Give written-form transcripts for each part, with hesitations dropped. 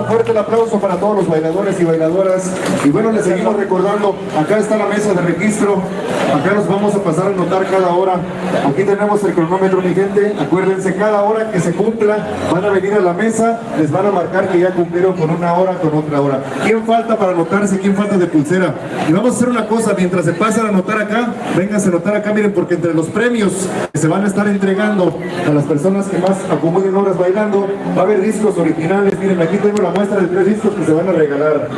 Fuerte el aplauso para todos los bailadores y bailadoras. Y bueno, les seguimos recordando, acá está la mesa de registro, acá nos vamos a pasar a anotar cada hora. Aquí tenemos el cronómetro, mi gente. Acuérdense, cada hora que se cumpla, van a venir a la mesa, les van a marcar que ya cumplieron con una hora, con otra hora. ¿Quién falta para anotarse? ¿Quién falta de pulsera? Y vamos a hacer una cosa, mientras se pasan a anotar acá, vénganse a anotar acá, miren, porque entre los premios que se van a estar entregando a las personas que más acumulen horas bailando, va a haber discos originales. Miren, aquí tengo la muestra de 3 discos que se van a regalar.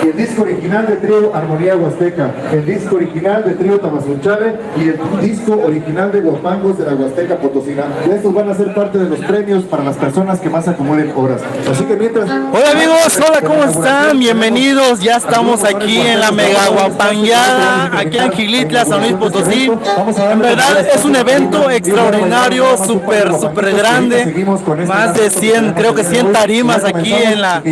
El disco original de Trío Armonía Huasteca, el disco original de Trío Tamazunchale y el disco original de Guapangos de la Huasteca Potosina. Estos van a ser parte de los premios para las personas que más acumulen horas. Así que mientras... Hola amigos, hola, ¿cómo están? Bienvenidos, ya estamos aquí en la mega guapangueada, aquí en Gilitla, San Luis Potosí. En verdad es un evento extraordinario, súper grande, más de 100, creo que 100 tarimas aquí en la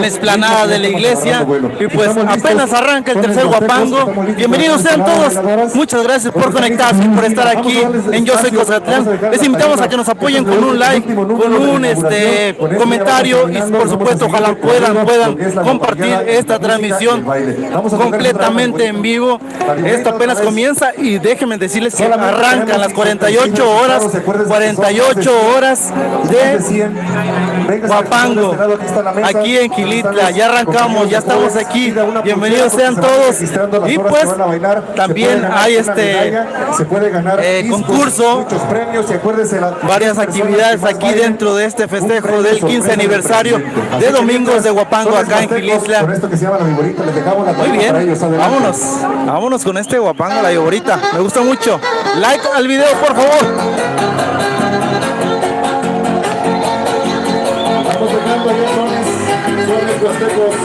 explanada de la iglesia. Y pues apenas arranca el tercer guapango. Bienvenidos sean todos, muchas gracias por conectarse, por estar aquí en Yo Soy Cozatlán. Les invitamos a que nos apoyen con un like, con un comentario y por supuesto ojalá puedan compartir esta transmisión completamente en vivo. Esto apenas comienza y déjenme decirles que arrancan las 48 horas de Guapango aquí en Gilitla. Ya arrancamos, ya estamos aquí. Bienvenidos sean todos. Y pues también hay concurso, varias actividades aquí dentro de este festejo del 15 aniversario de Domingos de Guapango acá en Gilitla. Muy bien, vámonos con este Guapango, la Viborita. Me gusta mucho. Like al video, por favor. Estamos dejando allá sones huastecos.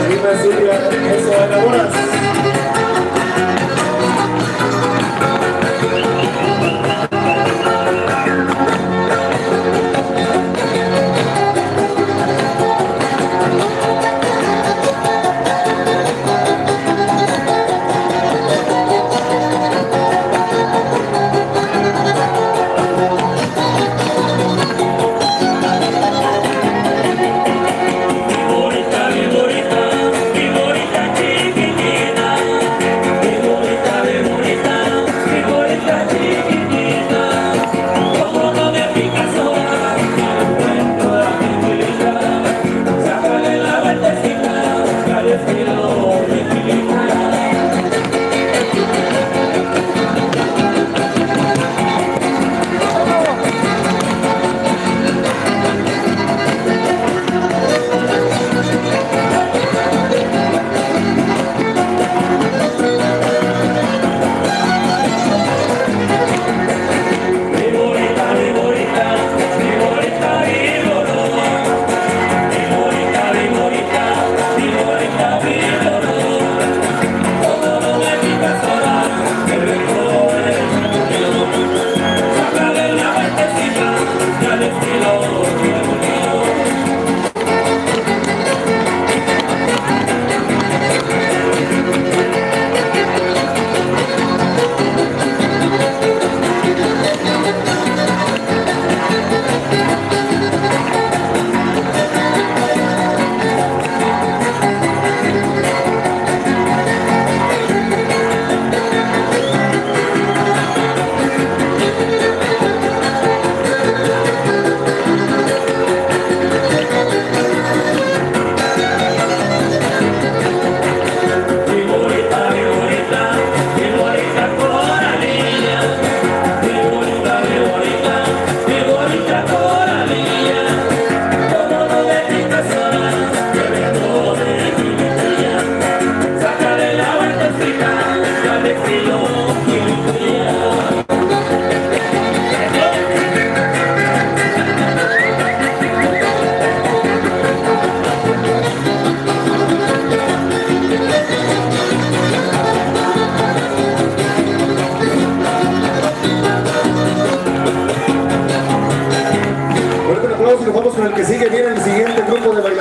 Dime, Silvia, eso enamoras.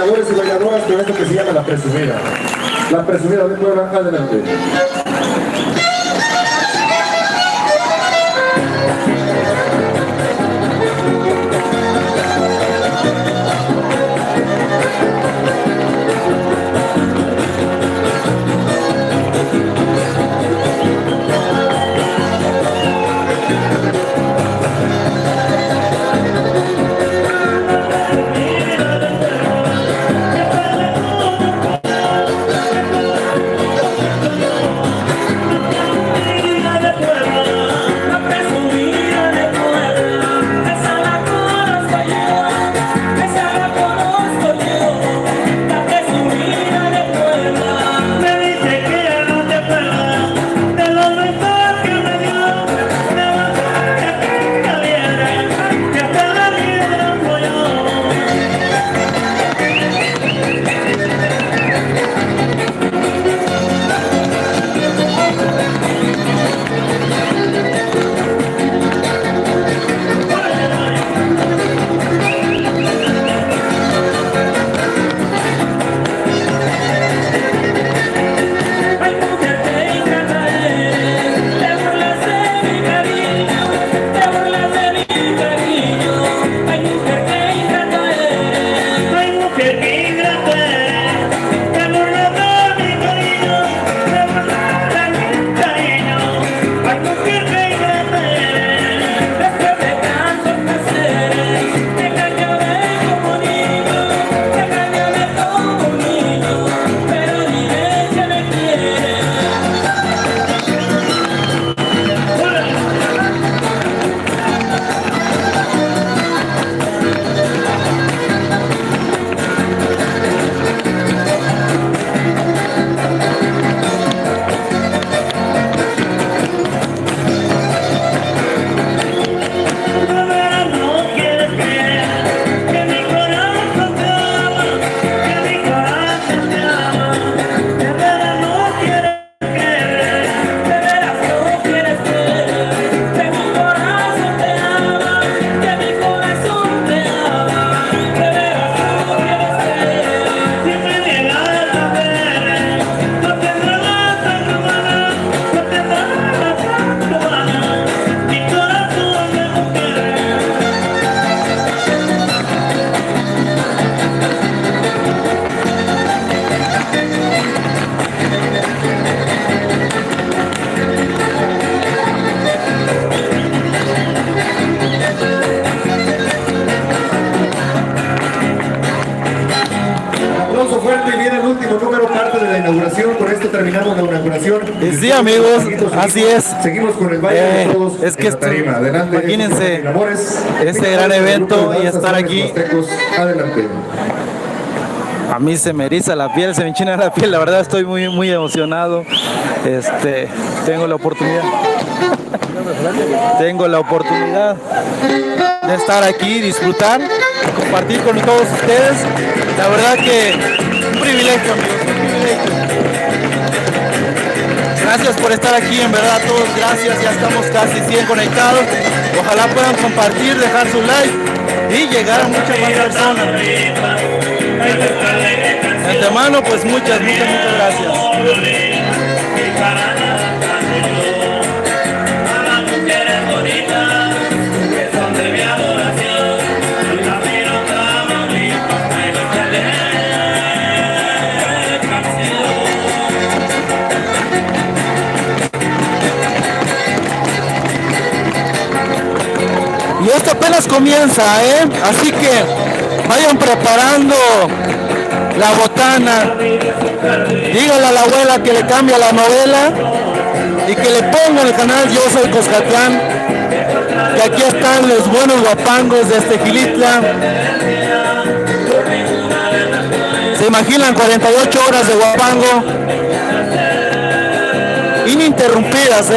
bailadores y bailadoras con esto que se llama La Presumida. La Presumida de Puebla, adelante. terminamos la inauguración. Sí, amigos, así es. Seguimos con el baile de todos. Es que esto, adelante, imagínense ese gran evento y estar aquí. Adelante. A mí se me eriza la piel, se me enchina la piel, la verdad estoy muy emocionado. Tengo la oportunidad de estar aquí, disfrutar, compartir con todos ustedes. La verdad que un privilegio, amigos, un privilegio. Gracias por estar aquí, en verdad, a todos, gracias, ya estamos casi 100 conectados. Ojalá puedan compartir, dejar su like y llegar a muchas más personas. De antemano, pues muchas gracias. Y esto apenas comienza, así que vayan preparando la botana. Dígale a la abuela que le cambie la novela y que le ponga el canal Yo Soy Coscatlán, que aquí están los buenos guapangos de Gilitla. Se imaginan 48 horas de guapango ininterrumpidas,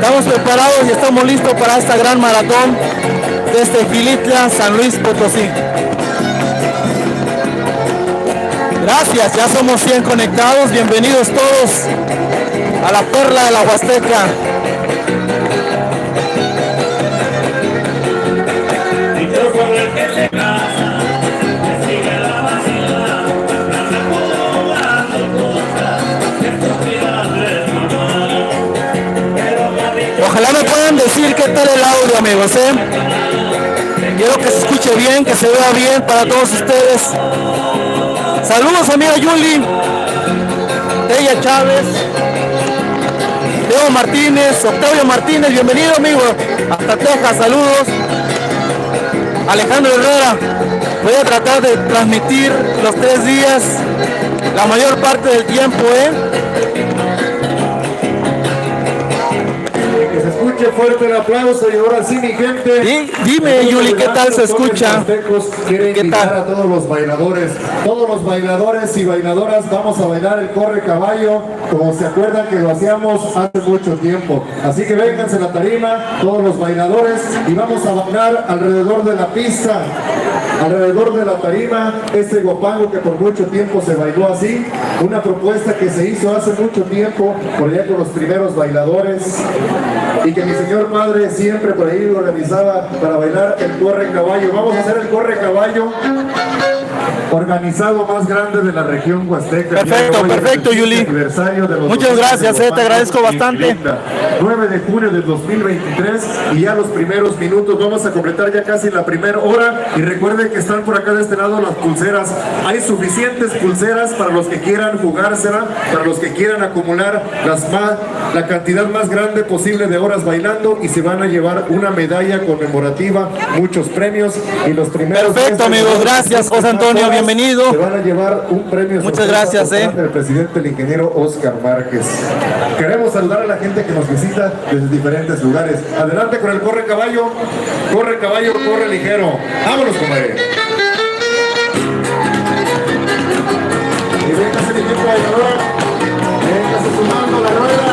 Estamos preparados y estamos listos para esta gran maratón desde Gilitla, San Luis Potosí. Gracias, ya somos 100 conectados. Bienvenidos todos a la perla de la Huasteca. amigos, quiero que se escuche bien, que se vea bien para todos ustedes. Saludos, amiga Yuli, Tella Chávez, Leo Martínez, Octavio Martínez, bienvenido, amigo, hasta Texas, saludos. Alejandro Herrera, voy a tratar de transmitir los 3 días, la mayor parte del tiempo, Que se escuche fuerte el aplauso y ahora sí, mi gente. Dime, Yuli, ¿qué tal se escucha? ¿Qué tal? A todos los bailadores y bailadoras, vamos a bailar el corre caballo, como se acuerdan que lo hacíamos hace mucho tiempo. Así que vénganse a la tarima, todos los bailadores, y vamos a bailar alrededor de la pista, alrededor de la tarima, este guapango que por mucho tiempo se bailó así, una propuesta que se hizo hace mucho tiempo, por allá con los primeros bailadores, y que mi señor padre siempre por ahí lo organizaba para bailar el corre caballo. Vamos a hacer el corre caballo organizado más grande de la región huasteca. Perfecto, Yuli. Muchas gracias, te agradezco bastante. 9 de junio del 2023 y ya los primeros minutos, vamos a completar ya casi la primera hora, y recuerden que están por acá de este lado las pulseras. Hay suficientes pulseras para los que quieran jugársela, para los que quieran acumular la cantidad más grande posible de horas bailando, y se van a llevar una medalla conmemorativa, muchos premios, y los primeros. Perfecto, amigos, gracias, José Antonio, bienvenido. Se van a llevar un premio. Muchas gracias, del presidente, el ingeniero Oscar Márquez. Queremos saludar a la gente que nos visita desde diferentes lugares. Adelante con el corre caballo, corre ligero. Vámonos, comadre. Y véngase mi equipo bailadora, véngase sumando la rueda.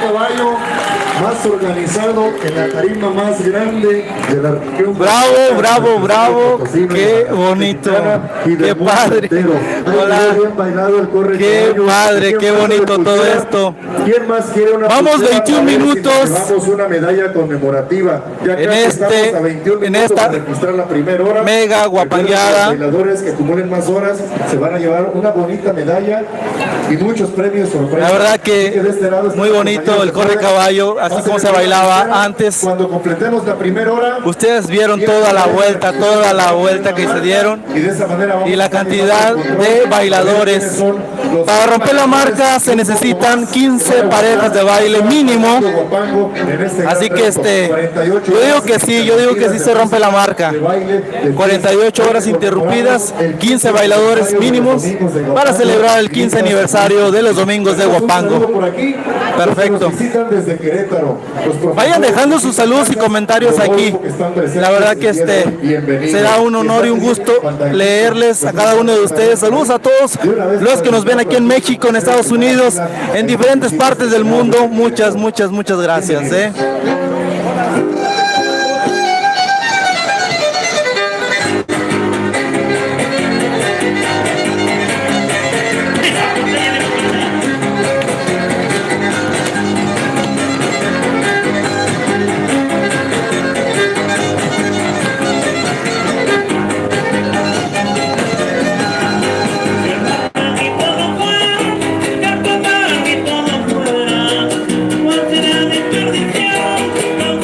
caballo más organizado en la tarima más grande de la región. Bravo, bravo, bravo. Qué bonito. Qué padre. Hola. Qué padre, qué bonito todo esto. ¿Quién más quiere una Vamos pulsera? 21 minutos. Vamos una medalla conmemorativa. Ya En casi estamos a 21 en minutos esta de registrar la primera hora. mega guapangueada. Los bailadores que acumulen más horas se van a llevar una bonita medalla y muchos premios sorpresa. La verdad que de este lado muy bonito el corre caballo, así como se bailaba antes. Cuando completemos la primera hora, Ustedes vieron toda la vuelta que se dieron y de esa manera vamos y la cantidad de bailadores. Para romper la marca se necesitan 15 parejas de baile mínimo. Así que yo digo que sí se rompe la marca. 48 horas interrumpidas, 15 bailadores mínimos para celebrar el 15 aniversario de los domingos de Huapango. Perfecto. Vayan dejando sus saludos y comentarios aquí. La verdad que será un honor y un gusto leerles a cada uno de ustedes. Saludos a todos los que nos ven aquí en México, en Estados Unidos, en diferentes partes del mundo. Muchas gracias. Cuál será mi perdición, no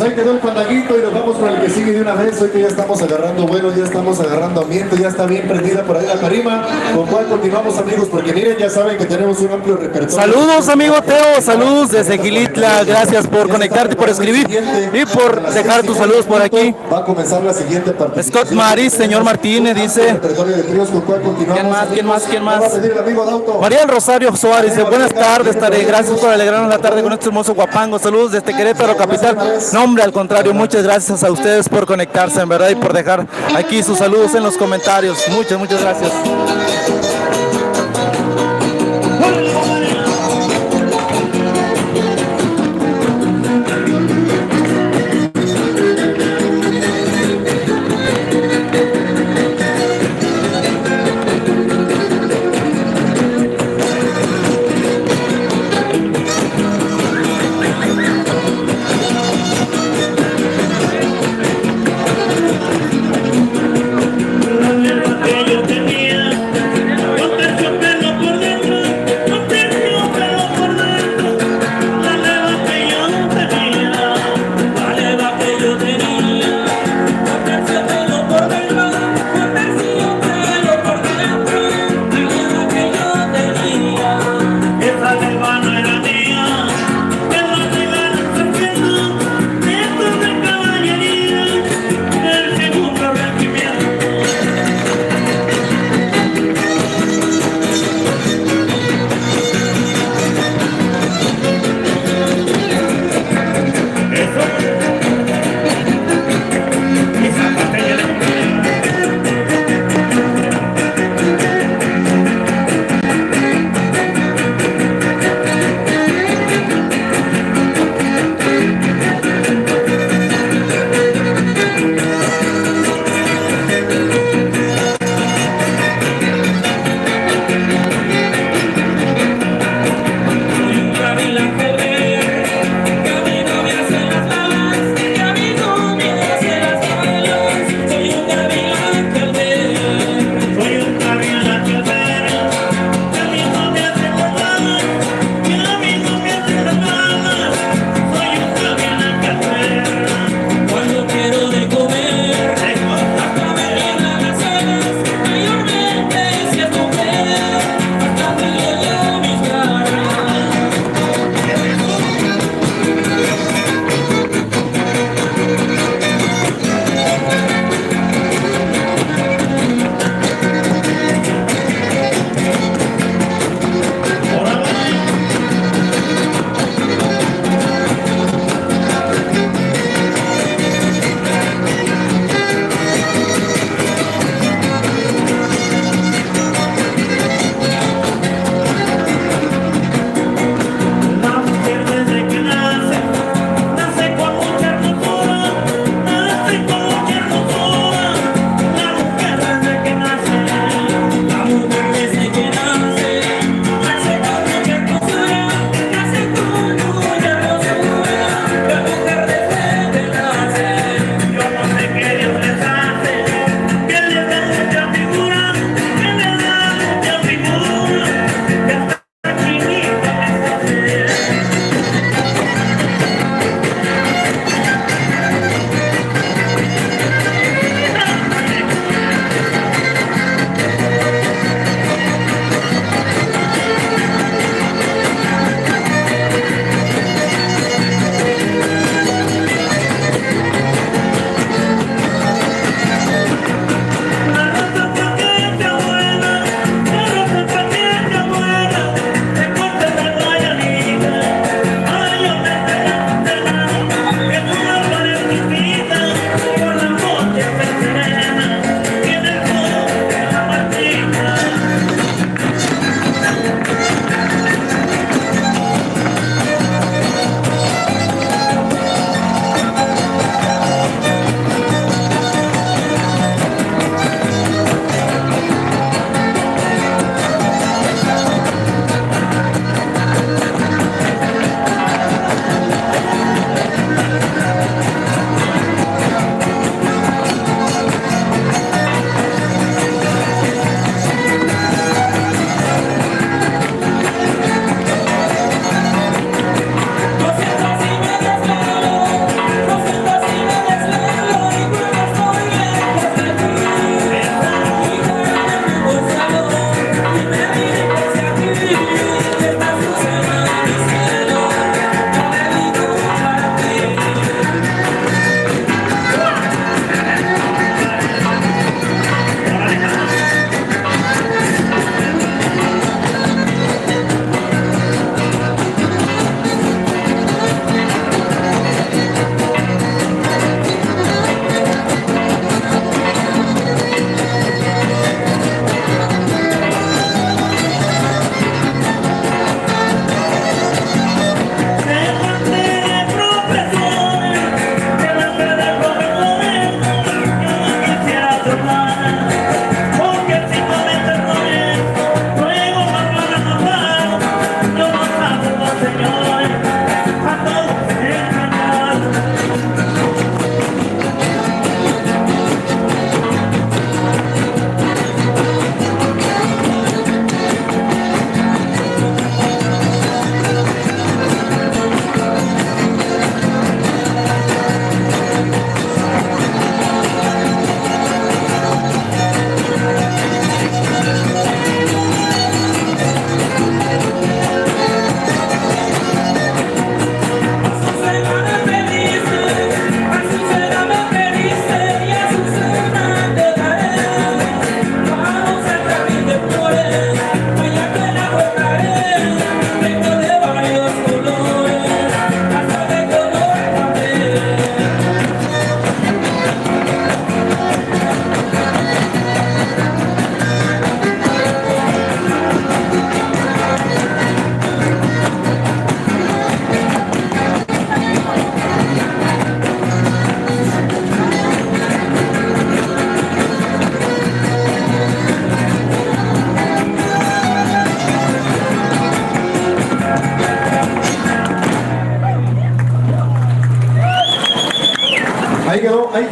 ahí quedó el pandaguito y nos vamos con el que sigue de una vez. Hoy que ya estamos agarrando vuelo, ya estamos agarrando ambiente, ya está bien prendida por ahí la tarima. Con cual continuamos, amigos, porque miren, ya saben que tenemos un amplio repertorio. Saludos, amigo Teo, saludos desde Gilitla. Gracias por conectarte, por escribir y por dejar tus saludos por aquí. Va a comenzar la siguiente partida. Scott Maris, señor Martínez, dice. ¿Quién más? ¿Quién más? ¿Quién más? Va a pedir el amigo Dauto. María del Rosario Suárez dice, buenas tardes, Tare, gracias por alegrarnos la tarde con este hermoso guapango. Saludos desde Querétaro, capital. No, hombre, al contrario, muchas gracias a ustedes por conectarse, en verdad, y por dejar aquí sus saludos en los comentarios. Muchas gracias.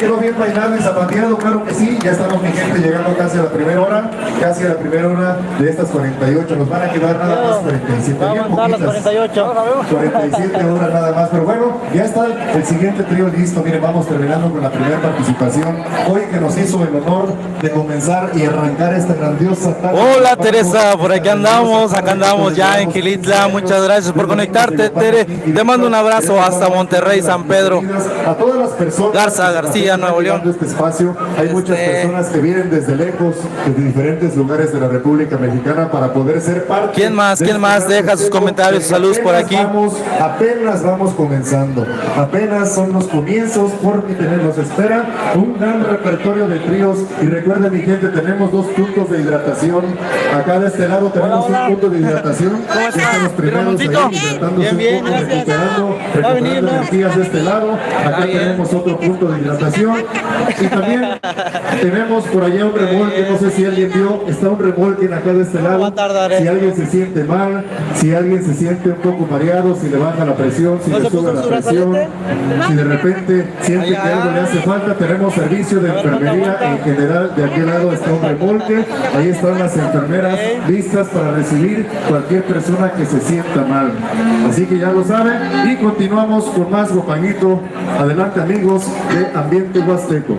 quedó bien bailado y zapateado, claro que sí. Ya estamos, mi gente, llegando casi a la primera hora, de estas 48. Nos van a quedar nada más 47. Vamos a contar las 48. 47 horas nada más, pero bueno, ya está el siguiente trío listo. Miren, vamos terminando con la primera participación. Hoy que nos hizo el honor de comenzar y arrancar esta grandiosa tarde. Hola Teresa, por aquí andamos, acá andamos ya en Xilitla. Muchas gracias por conectarte, Tere. Te mando un abrazo hasta Monterrey, San Pedro. A todas las personas Garza García, Nuevo León. Este espacio, hay muchas personas que vienen desde lejos, desde diferentes lugares de la República Mexicana para poder ser parte. ¿Quién más? ¿Quién más? Deja sus comentarios, saludos por aquí. Apenas vamos comenzando, apenas son los comienzos, porque nos espera un gran repertorio de tríos. Y recuerden, mi gente, tenemos 2 puntos de hidratación. Acá de este lado tenemos un punto de hidratación. ¿Cómo está? Los primeros ahí, hidratándose Bien, un poco, gracias. recuperando energías de este lado. Acá tenemos otro punto de hidratación. Y también tenemos por allá un remolque, no sé si alguien vio, está un remolque acá de este lado. Si alguien se siente mal, si alguien se siente un poco mareado, si le baja la presión, si le sube la presión, si de repente siente que algo le hace falta, tenemos servicio de enfermería en general. De aquel lado está un remolque, ahí están las enfermeras listas para recibir cualquier persona que se sienta mal. Así que ya lo saben, y continuamos con más guapanguito. Adelante, amigos de Ambiente Huasteco.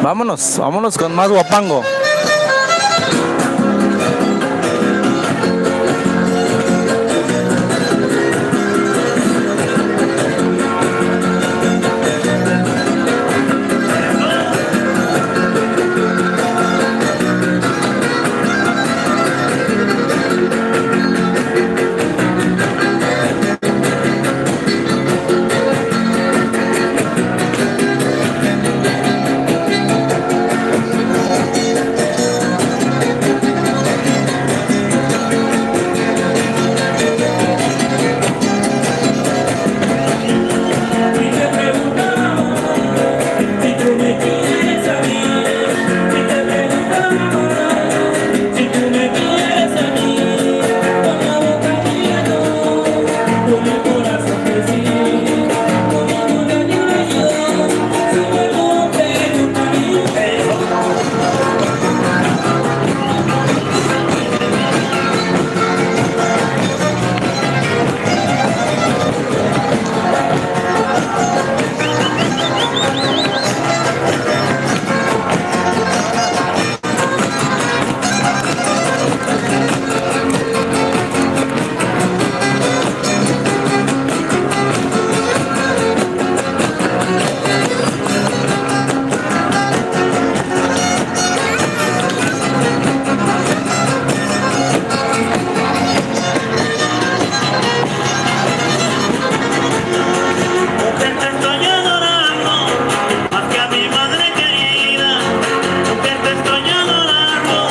Vámonos, vámonos con más guapango.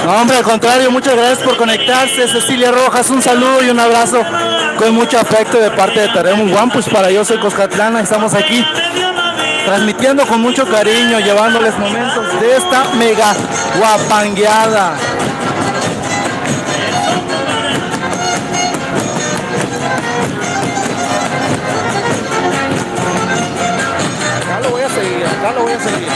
No, hombre, al contrario, muchas gracias por conectarse. Cecilia Rojas, un saludo y un abrazo con mucho afecto de parte de Taremu Guampus para Yo Soy Coscatlana. Estamos aquí transmitiendo con mucho cariño, llevándoles momentos de esta mega guapangueada. Acá lo voy a seguir, acá lo voy a seguir.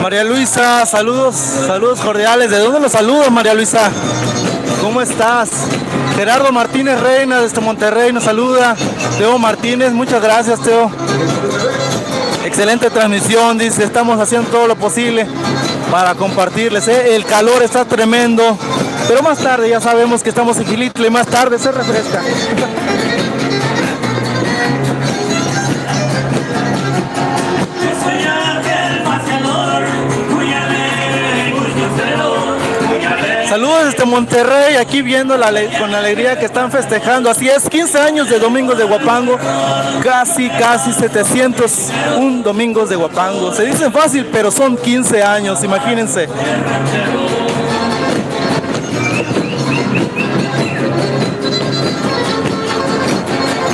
María Luisa, saludos, saludos cordiales. ¿De dónde los saludo, María Luisa? ¿Cómo estás? Gerardo Martínez Reina desde Monterrey nos saluda. Teo Martínez, muchas gracias, Teo. Excelente transmisión, dice, estamos haciendo todo lo posible para compartirles. El calor está tremendo, pero más tarde ya sabemos que estamos en Xilitla y más tarde se refresca. Soy aquel paseador, muy alegre. Saludos desde Monterrey, aquí viendo con alegría que están festejando. Así es, 15 años de Domingos de Huapango, casi 701 Domingos de Huapango. Se dice fácil, pero son 15 años, imagínense.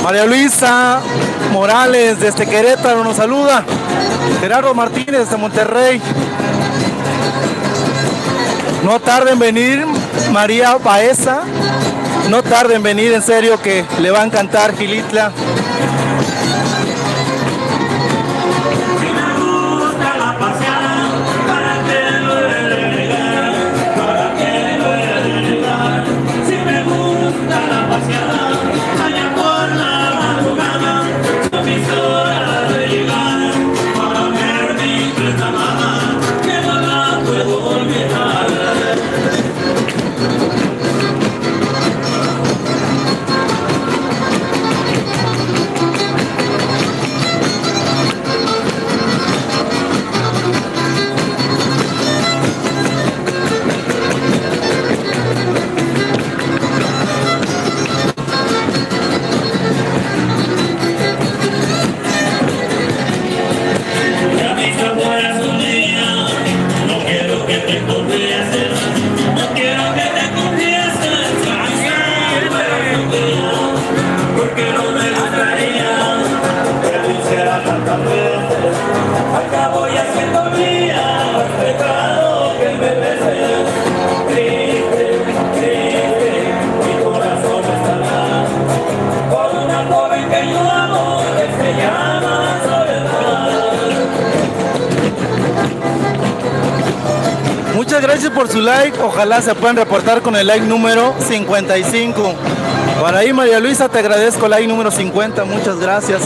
María Luisa Morales desde Querétaro nos saluda. Gerardo Martínez desde Monterrey. No tarden en venir, María Baeza. No tarden en venir, en serio que le va a encantar Gilitla. Muchas gracias por su like, ojalá se puedan reportar con el like número 55. Para ahí María Luisa, te agradezco el like número 50, muchas gracias.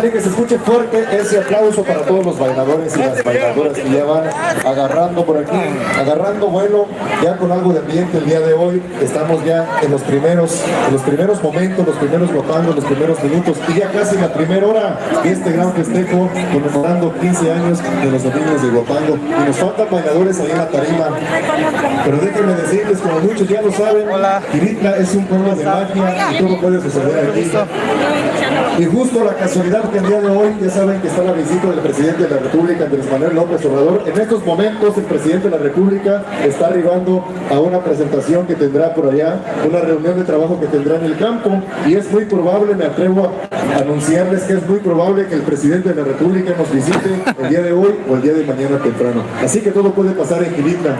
Que se escuche fuerte ese aplauso para todos los bailadores y las bailadoras que ya van agarrando por aquí, agarrando vuelo, ya con algo de ambiente el día de hoy. Estamos ya en los primeros momentos, los primeros Huapangos, los primeros minutos y ya casi la primera hora de este gran festejo conmemorando 15 años de los Domingos de Huapango. Y nos faltan bailadores ahí en la tarima, pero déjenme decirles, como muchos ya lo saben, Gilitla es un pueblo de magia y todo puede suceder aquí. Y justo la casualidad que el día de hoy, ya saben que está la visita del presidente de la República, Andrés Manuel López Obrador. En estos momentos el presidente de la República está arribando a una presentación que tendrá por allá, una reunión de trabajo que tendrá en el campo, y es muy probable, me atrevo a anunciarles que es muy probable que el presidente de la República nos visite el día de hoy o el día de mañana temprano. Así que todo puede pasar en Gilitla,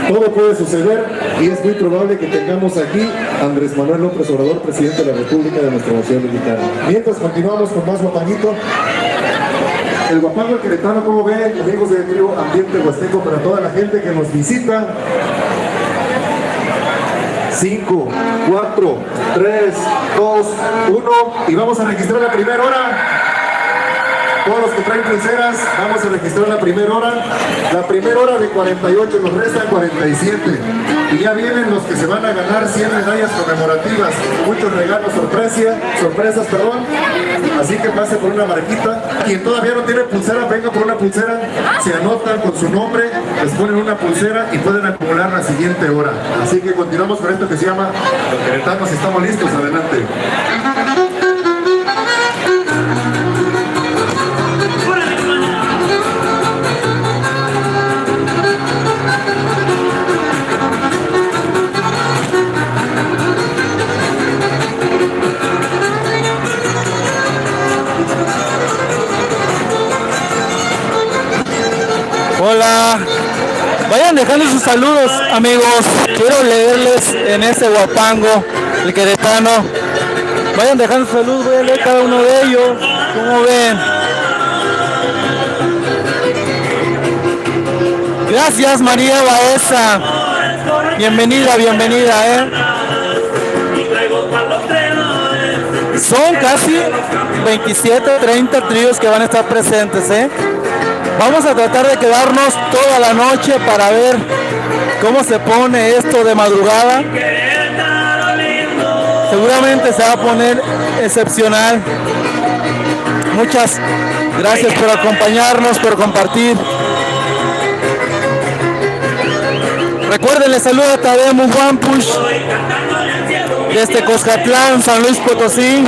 todo puede suceder y es muy probable que tengamos aquí a Andrés Manuel López Obrador, presidente de la República de nuestra nación mexicana. Mientras continuamos con más Huapanguito, el Huapango queretano, como ven, amigos de Trío Ambiente Huasteco, para toda la gente que nos visita. 5, 4, 3, 2, 1 y vamos a registrar la primera hora. Todos los que traen pulseras, vamos a registrar la primera hora. La primera hora de 48, nos restan 47. Y ya vienen los que se van a ganar 100 medallas conmemorativas, muchos regalos sorpresas, perdón. Así que pase por una marquita. Quien todavía no tiene pulsera, venga por una pulsera. Se anotan con su nombre, les ponen una pulsera y pueden acumular la siguiente hora. Así que continuamos con esto que se llama Los Queretanos. Estamos listos, adelante. Hola. Vayan dejando sus saludos, amigos. Quiero leerles en este Huapango, el queretano. Vayan dejando sus saludos, voy a leer cada uno de ellos. ¿Cómo ven? Gracias, María Baeza. Bienvenida, bienvenida, Son casi 27, 30 tríos que van a estar presentes, Vamos a tratar de quedarnos toda la noche para ver cómo se pone esto de madrugada. Seguramente se va a poner excepcional. Muchas gracias por acompañarnos, por compartir. Recuerden, les saluda Tadeo Muguampush desde Coscatlán, San Luis Potosí.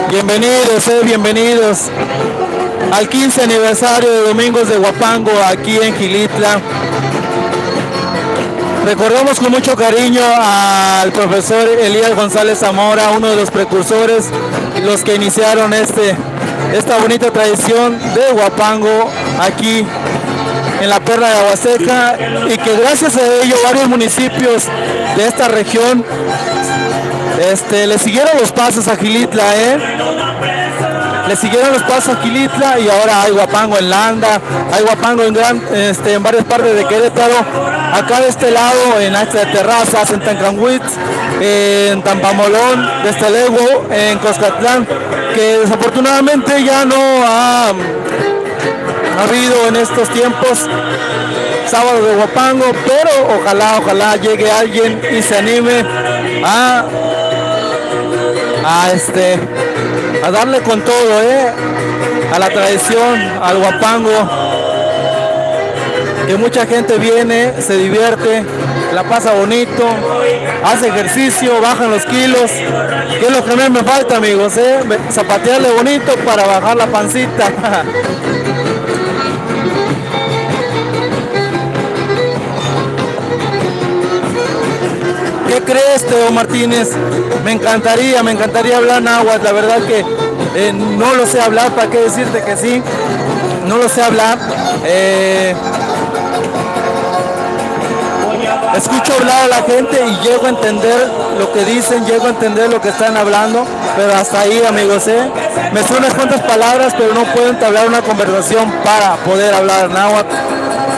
Bienvenidos, bienvenidos al 15 aniversario de Domingos de Huapango aquí en Xilitla. Recordamos con mucho cariño al profesor Elías González Zamora, uno de los precursores, los que iniciaron esta bonita tradición de Huapango aquí en la Perla de Aguaseca, y que gracias a ello varios municipios de esta región le siguieron los pasos a Xilitla, le siguieron los pasos a Xilitla, y ahora hay Huapango en Landa, hay Huapango en varias partes de Querétaro, acá de este lado, en Hacha de Terrazas, en Tancanhuitz, en Tampamolón, desde Lego, en Coscatlán, que desafortunadamente ya no ha habido en estos tiempos sábado de Huapango, pero ojalá llegue alguien y se anime a darle con todo, a la tradición, al Huapango, que mucha gente viene, se divierte, la pasa bonito, hace ejercicio, bajan los kilos, que es lo que a mí me falta, amigos, zapatearle bonito para bajar la pancita. ¿Qué crees, Teo Martínez? Me encantaría hablar náhuatl, la verdad que no lo sé hablar, ¿para qué decirte que sí? No lo sé hablar. Escucho hablar a la gente y llego a entender lo que dicen, llego a entender lo que están hablando, pero hasta ahí, amigos, me son unas cuantas palabras, pero no puedo entablar una conversación para poder hablar náhuatl.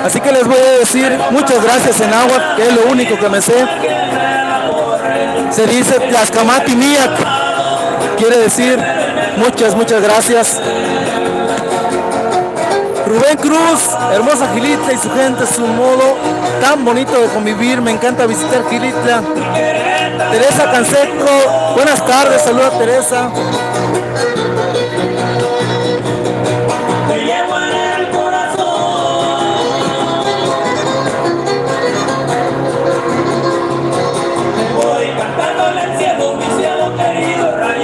Así que les voy a decir muchas gracias en náhuatl, que es lo único que me sé. Se dice Tlaxcamati Miak, quiere decir muchas gracias. Rubén Cruz, hermosa Xilitla y su gente, su modo tan bonito de convivir, me encanta visitar Xilitla. Teresa Canseco, buenas tardes, saluda Teresa.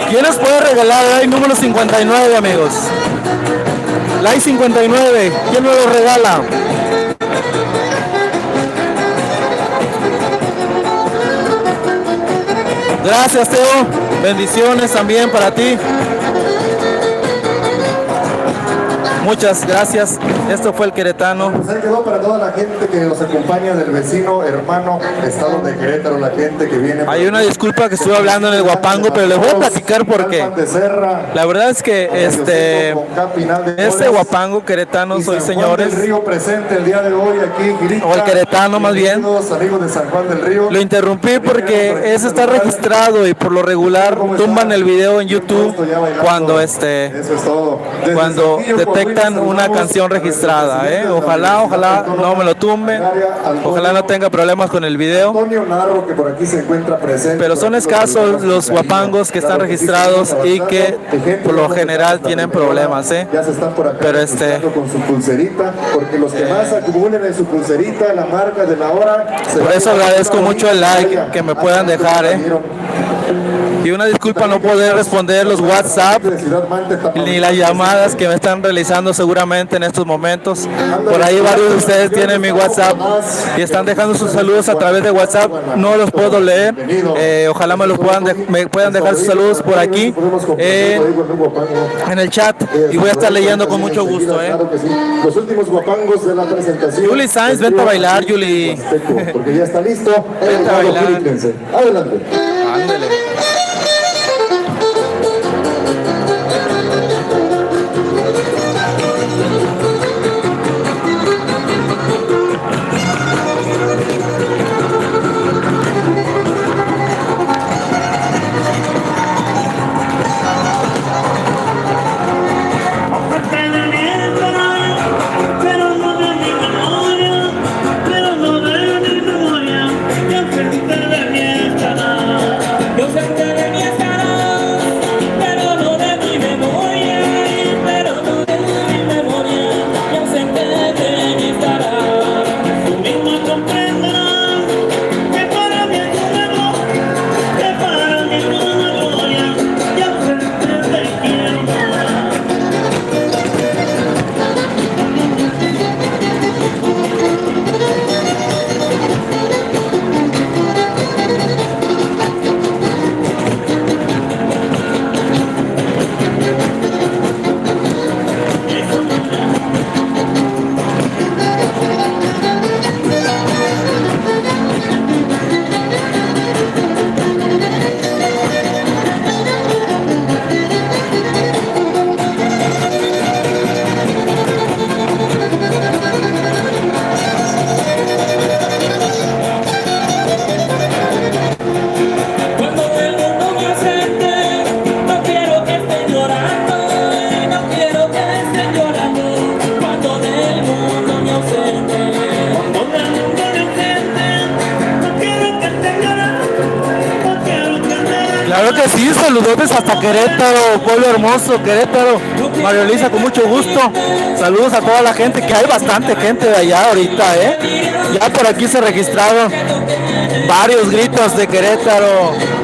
¿Quién nos puede regalar el número 59, amigos? La I-59, ¿quién me lo regala? Gracias, Teo. Bendiciones también para ti. Muchas gracias. Esto fue el queretano. Pues ahí quedó para toda la gente que nos acompaña del vecino, hermano, estado de Querétaro, la gente que viene. Hay una disculpa que estuve hablando en el Huapango, pero les voy a platicar por qué. La verdad es que este Huapango queretano, soy señores. El Río presente el día de hoy aquí, o el queretano más bien. Amigos de San Juan del Río. Lo interrumpí porque ese está registrado y por lo regular tumban el video en YouTube cuando cuando detectan una canción registrada, ojalá no me lo tumben, ojalá no tenga problemas con el video, pero son escasos los huapangos que están registrados y que por lo general tienen problemas, pero con su pulserita, porque los que más acumulen en su pulserita la marca de la hora, por eso agradezco mucho el like que me puedan dejar, Y una disculpa no poder responder los WhatsApp ni las llamadas que me están realizando seguramente en estos momentos. Por ahí varios de ustedes tienen mi WhatsApp y están dejando sus saludos a través de WhatsApp. No los puedo leer. Ojalá me puedan dejar sus saludos por aquí en el chat y voy a estar leyendo con mucho gusto. Los últimos guapangos de la presentación. Yuli Sainz, vente a bailar, Yuli. Porque ya está listo. Vente a bailar. Adelante. Ándale. Claro que sí, saludos hasta Querétaro, pueblo hermoso, Querétaro. María Elisa, con mucho gusto. Saludos a toda la gente, que hay bastante gente de allá ahorita, Ya por aquí se registraron varios gritos de Querétaro.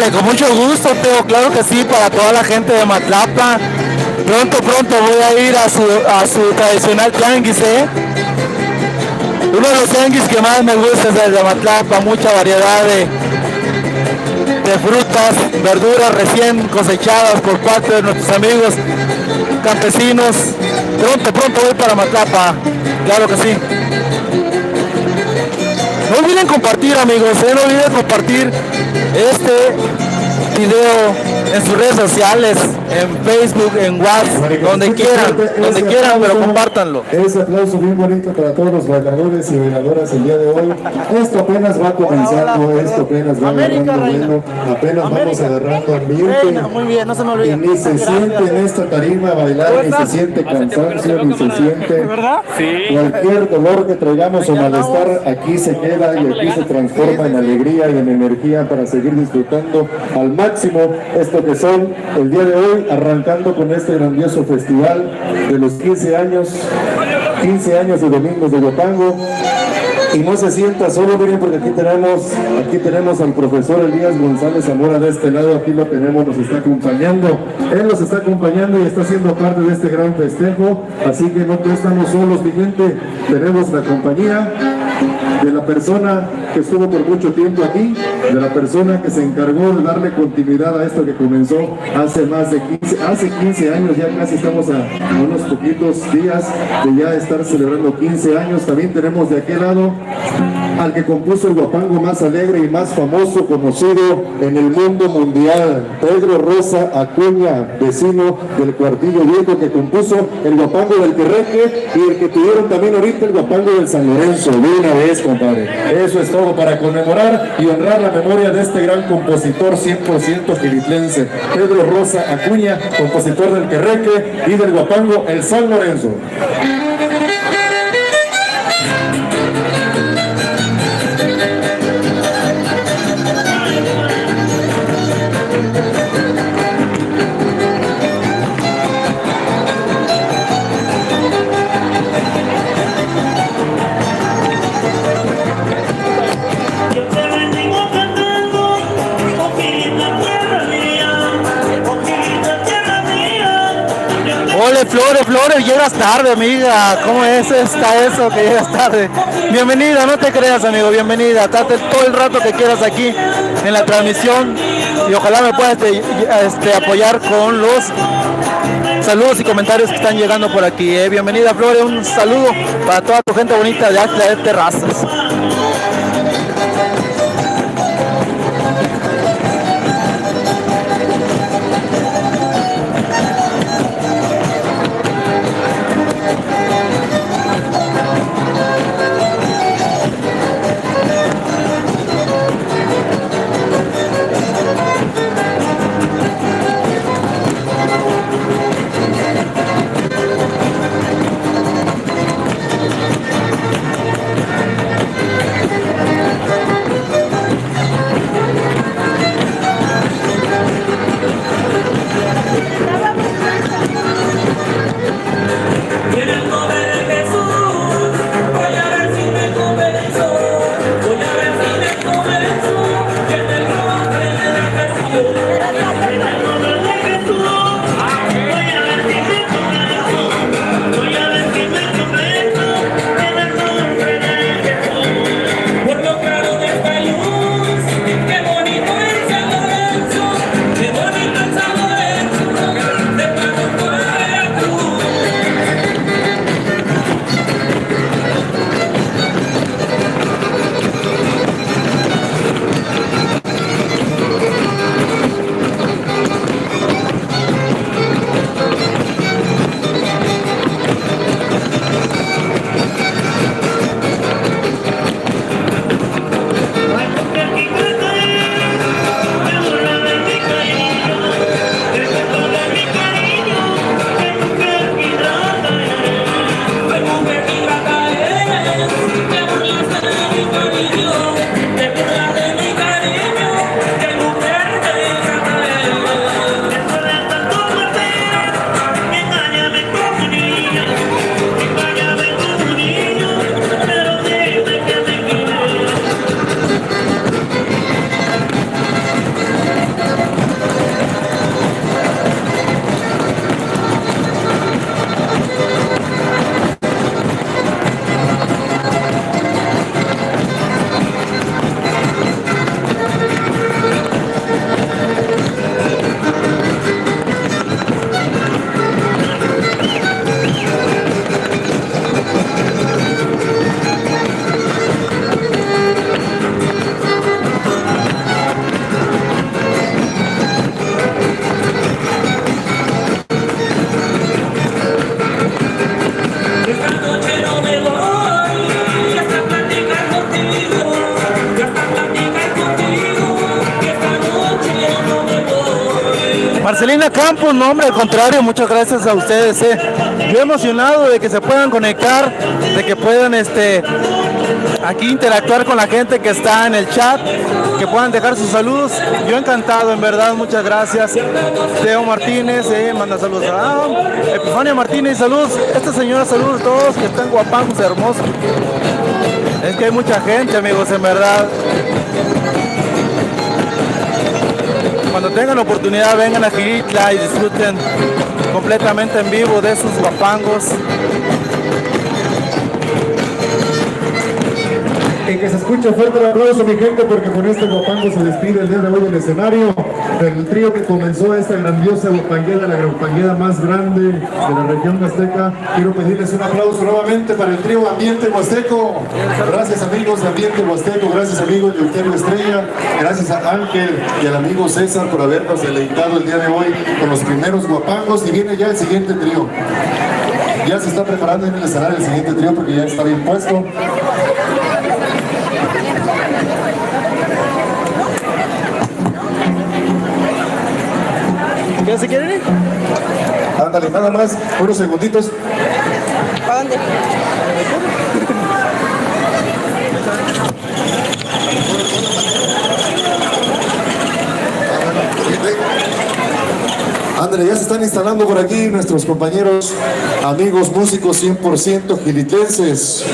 Con mucho gusto, Teo, claro que sí, para toda la gente de Matlapa. Pronto voy a ir a su tradicional tianguis, Uno de los tianguis que más me gusta es el de Matlapa, mucha variedad de frutas, verduras recién cosechadas por parte de nuestros amigos campesinos. Pronto voy para Matlapa, claro que sí. No olviden compartir, amigos, no olviden compartir este video en sus redes sociales, en Facebook, en WhatsApp, donde quieran, pero compártanlo. Ese aplauso bien bonito para todos los bailadores y bailadoras el día de hoy. Esto apenas va comenzando, esto apenas va agarrando, apenas vamos agarrando ambiente. Muy bien, no se me olvide. Y ni se siente en esta tarima bailar, ni se siente cansancio, ni se siente cualquier dolor que traigamos o malestar, aquí se queda y aquí se transforma en alegría y en energía para seguir disfrutando al máximo esto que son el día de hoy, arrancando con este grandioso festival de los 15 años de Domingos de Huapango. Y no se sienta solo, miren, porque aquí tenemos al profesor Elías González Zamora de este lado, aquí lo tenemos, nos está acompañando. Él nos está acompañando y está siendo parte de este gran festejo, así que no estamos solos, mi gente, tenemos la compañía de la persona que estuvo por mucho tiempo aquí, de la persona que se encargó de darle continuidad a esto que comenzó hace 15 años, ya casi estamos a unos poquitos días de ya estar celebrando 15 años. También tenemos de aquel lado al que compuso el guapango más alegre y más famoso conocido en el mundo mundial, Pedro Rosa Acuña, vecino del Cuartillo Viejo, que compuso el guapango del Querreque y el que tuvieron también ahorita el guapango del San Lorenzo. De una vez, compadre. Eso es todo para conmemorar y honrar la memoria de este gran compositor 100% quilitlense, Pedro Rosa Acuña, compositor del Querreque y del guapango el San Lorenzo. Ole, Flores, llegas tarde, amiga. ¿Cómo está eso que llegas tarde? Bienvenida, no te creas, amigo, bienvenida. Estate todo el rato que quieras aquí en la transmisión y ojalá me puedas apoyar con los saludos y comentarios que están llegando por aquí. Bienvenida, Flores, un saludo para toda tu gente bonita de Axtla de Terrazas. Marcelina Campos, no hombre, al contrario, muchas gracias a ustedes. Yo emocionado de que se puedan conectar, de que puedan aquí interactuar con la gente que está en el chat, que puedan dejar sus saludos. Yo encantado, en verdad, muchas gracias. Teo Martínez, manda saludos a Epifania Martínez, saludos. Esta señora, saludos a todos que están guapangos, hermosos. Es que hay mucha gente, amigos, en verdad. Cuando tengan la oportunidad, vengan a Gilitla y disfruten completamente en vivo de sus guapangos. y que se escuche fuerte el aplauso, mi gente, porque con este guapango se despide el día de hoy del escenario del trío que comenzó esta grandiosa guapangueda, la guapangueda más grande de la región huasteca. Quiero pedirles un aplauso nuevamente para el trío Ambiente Huasteco. Gracias, amigos de Ambiente Huasteco, gracias, amigos de Euterio Estrella, gracias a Ángel y al amigo César por habernos deleitado el día de hoy con los primeros guapangos. Y viene ya el siguiente trío. Ya se está preparando en el escenario el siguiente trío porque ya está bien puesto. ¿Ya se quieren ir? Ándale, nada más, unos segunditos. ¿Para dónde? Ándale, ya se están instalando por aquí nuestros compañeros, amigos músicos 100% gilitenses,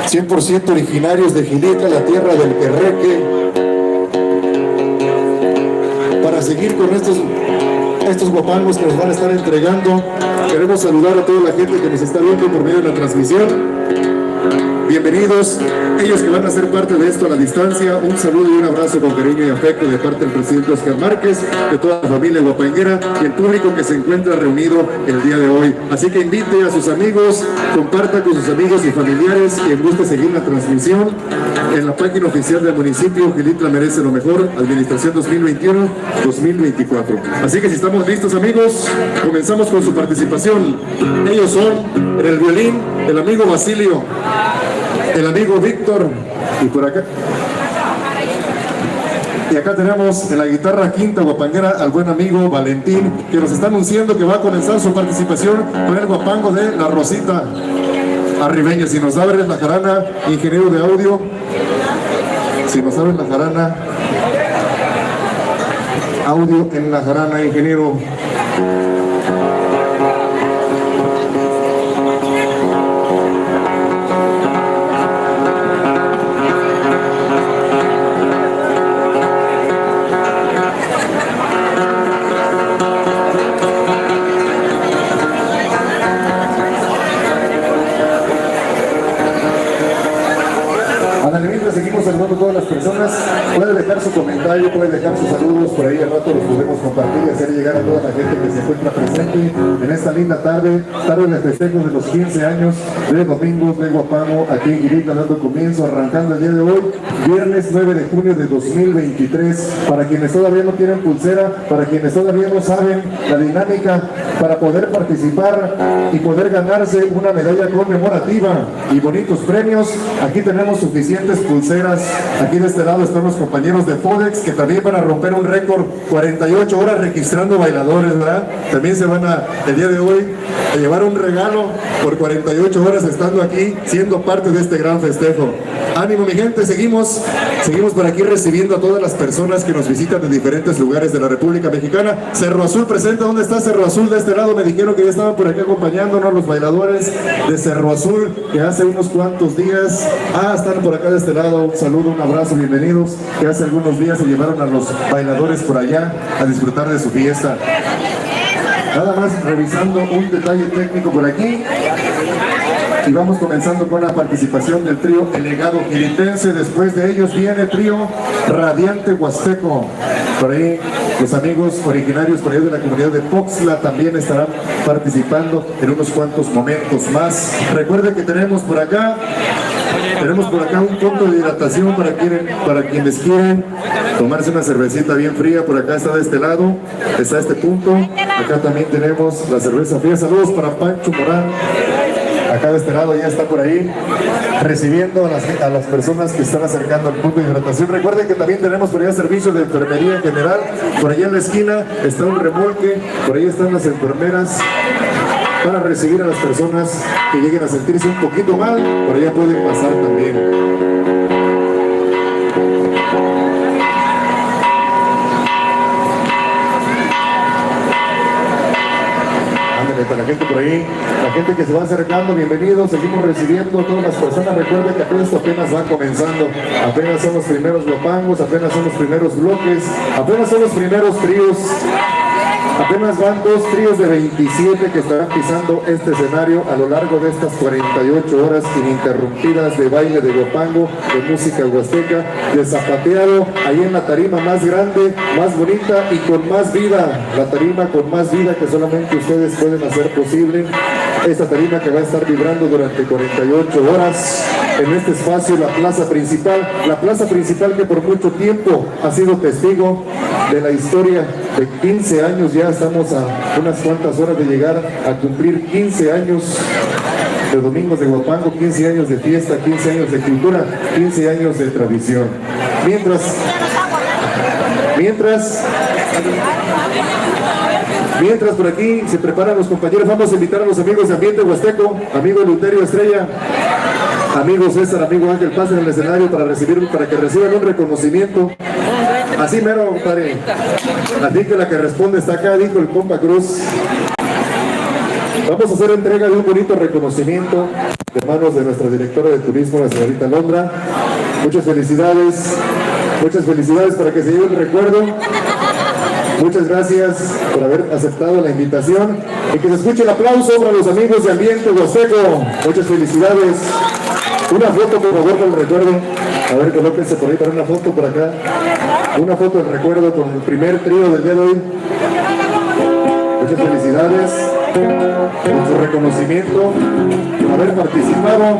100% originarios de Gilitla, la tierra del Querreque, para seguir con estos guapangos que nos van a estar entregando. Queremos saludar a toda la gente que nos está viendo por medio de la transmisión. Bienvenidos, ellos que van a ser parte de esto a la distancia. Un saludo y un abrazo con cariño y afecto de parte del presidente Oscar Márquez, de toda la familia guapanguera y el público que se encuentra reunido el día de hoy. Así que invite a sus amigos, comparta con sus amigos y familiares, quien guste seguir la transmisión en la página oficial del municipio. Gilitla merece lo mejor, administración 2021-2024. Así que si estamos listos, amigos, comenzamos con su participación. Ellos son en el violín el amigo Basilio, el amigo Víctor, y por acá. Y acá tenemos en la guitarra quinta guapanguera al buen amigo Valentín, que nos está anunciando que va a comenzar su participación con el guapango de La Rosita Arribeña. Si nos abres la jarana, ingeniero de audio, si nos abres la jarana, audio en la jarana, ingeniero. Seguimos saludando a todas las personas. Puede dejar su comentario, puede dejar sus saludos, por ahí al rato los podemos compartir y hacer llegar a toda la gente que se encuentra presente en esta linda tarde de festejo de los 15 años de Domingos de Guapango, aquí en Gilitla, dando comienzo, arrancando el día de hoy, viernes 9 de junio de 2023. Para quienes todavía no tienen pulsera, para quienes todavía no saben la dinámica para poder participar y poder ganarse una medalla conmemorativa y bonitos premios, aquí tenemos suficientes pulseras. Aquí de este lado están los compañeros de Fodex, que también van a romper un récord, 48 horas registrando bailadores, ¿verdad? También se van el día de hoy, a llevar un regalo por 48 horas estando aquí, siendo parte de este gran festejo. Ánimo, mi gente, seguimos por aquí recibiendo a todas las personas que nos visitan de diferentes lugares de la República Mexicana. Cerro Azul presente. ¿Dónde está Cerro Azul? De este lado me dijeron que ya estaban por aquí acompañándonos los bailadores de Cerro Azul, que hace unos cuantos días, están por acá de este lado. Un saludo, un abrazo, bienvenidos, que hace algunos días se llevaron a los bailadores por allá a disfrutar de su fiesta. Nada más revisando un detalle técnico por aquí. Y vamos comenzando con la participación del trío El Legado Gilitense. Después de ellos viene el trío Radiante Huasteco. Por ahí los amigos originarios por ahí de la comunidad de Poxtla también estarán participando en unos cuantos momentos más. Recuerden que tenemos por acá un punto de hidratación para quienes quieren tomarse una cervecita bien fría. Por acá está de este lado, está este punto. Acá también tenemos la cerveza fría. Saludos para Pancho Morán. Acá de este lado ya está por ahí recibiendo a las personas que están acercando al punto de hidratación. Recuerden que también tenemos por allá servicio de enfermería en general. Por allá en la esquina está un remolque, por ahí están las enfermeras para recibir a las personas que lleguen a sentirse un poquito mal. Por allá pueden pasar también. Para la gente por ahí, la gente que se va acercando, bienvenidos, seguimos recibiendo a todas las personas. Recuerden que esto apenas va comenzando, apenas son los primeros guapangos, apenas son los primeros bloques, apenas son los primeros tríos. Apenas van 2 tríos de 27 que estarán pisando este escenario a lo largo de estas 48 horas ininterrumpidas de baile de guapango, de música huasteca, de zapateado, ahí en la tarima más grande, más bonita y con más vida, la tarima con más vida que solamente ustedes pueden hacer posible. Esta tarima que va a estar vibrando durante 48 horas en este espacio, la plaza principal que por mucho tiempo ha sido testigo de la historia de 15 años, ya estamos a unas cuantas horas de llegar a cumplir 15 años de Domingos de Guapango, 15 años de fiesta, 15 años de cultura, 15 años de tradición. Mientras por aquí se preparan los compañeros, vamos a invitar a los amigos de Ambiente Huasteco, amigo Eleuterio Estrella, amigo César, amigo Ángel, pasen al escenario para que reciban un reconocimiento. Así mero, compadre. Así que la que responde está acá, dijo el compa Cruz. Vamos a hacer entrega de un bonito reconocimiento de manos de nuestra directora de turismo, la señorita Londra. Muchas felicidades para que se lleve el recuerdo. Muchas gracias por haber aceptado la invitación y que se escuche el aplauso para los amigos de Ambiente Huasteco. Muchas felicidades. Una foto, por favor, del recuerdo. A ver, colóquense por ahí para una foto por acá. Una foto del recuerdo con el primer trío del día de hoy. Muchas felicidades por su reconocimiento, por haber participado.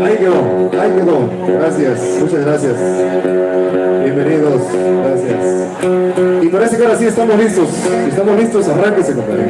Ahí quedó. Gracias, muchas gracias. Bienvenidos, gracias. Y parece que ahora sí estamos listos. Si estamos listos, arránquese, compadre.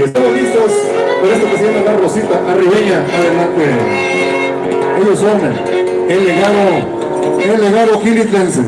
Estamos listos por esto que se llama la Rosita Arribeña. Adelante. Ellos son el legado gilitlense.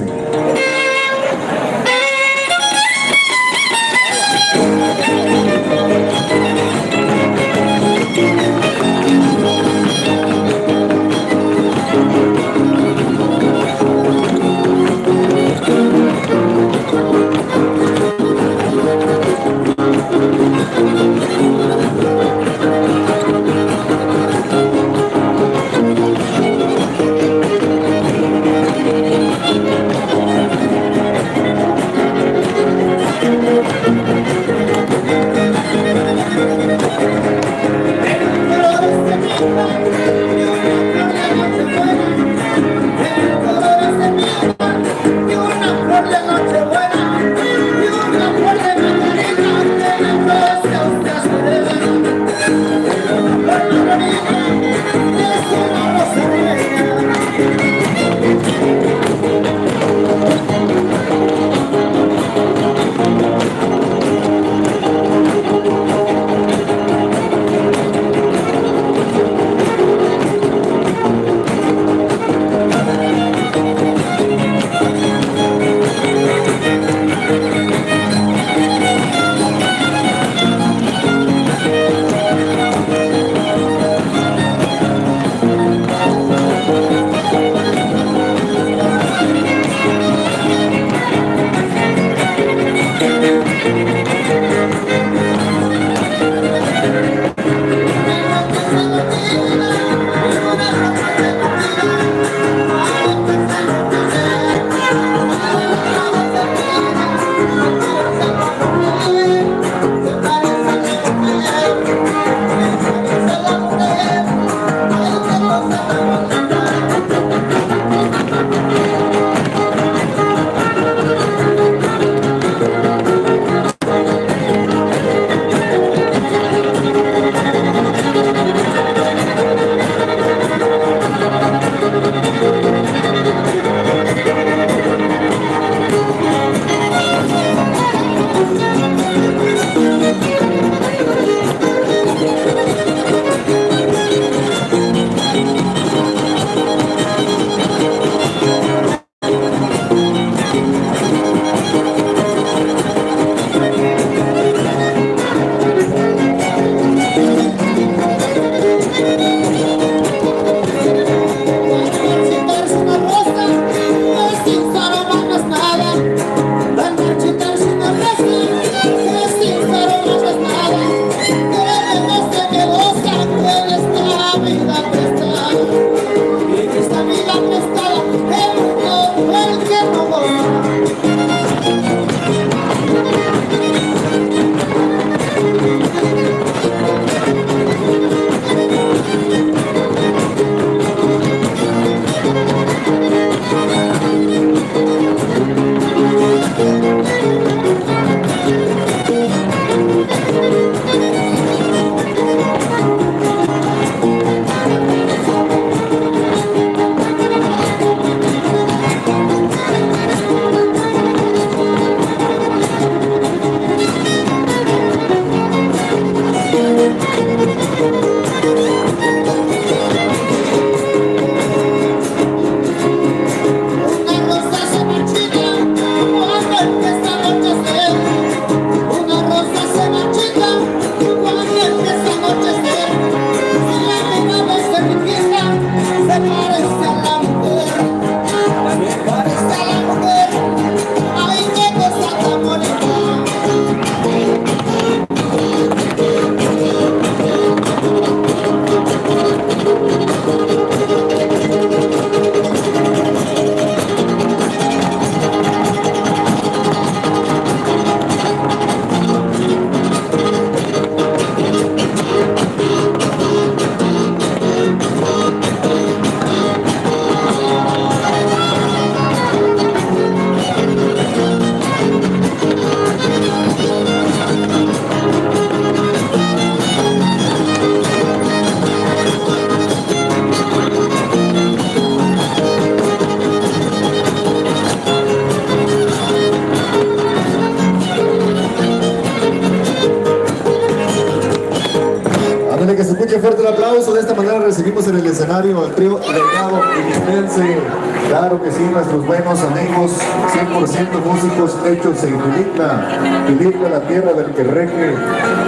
Que se escuche fuerte el aplauso. De esta manera recibimos en el escenario al trío Delgado Quilitlense. Claro que sí, nuestros buenos amigos, 100% músicos hechos en Quilitla. Quilitla, la tierra del Querreque.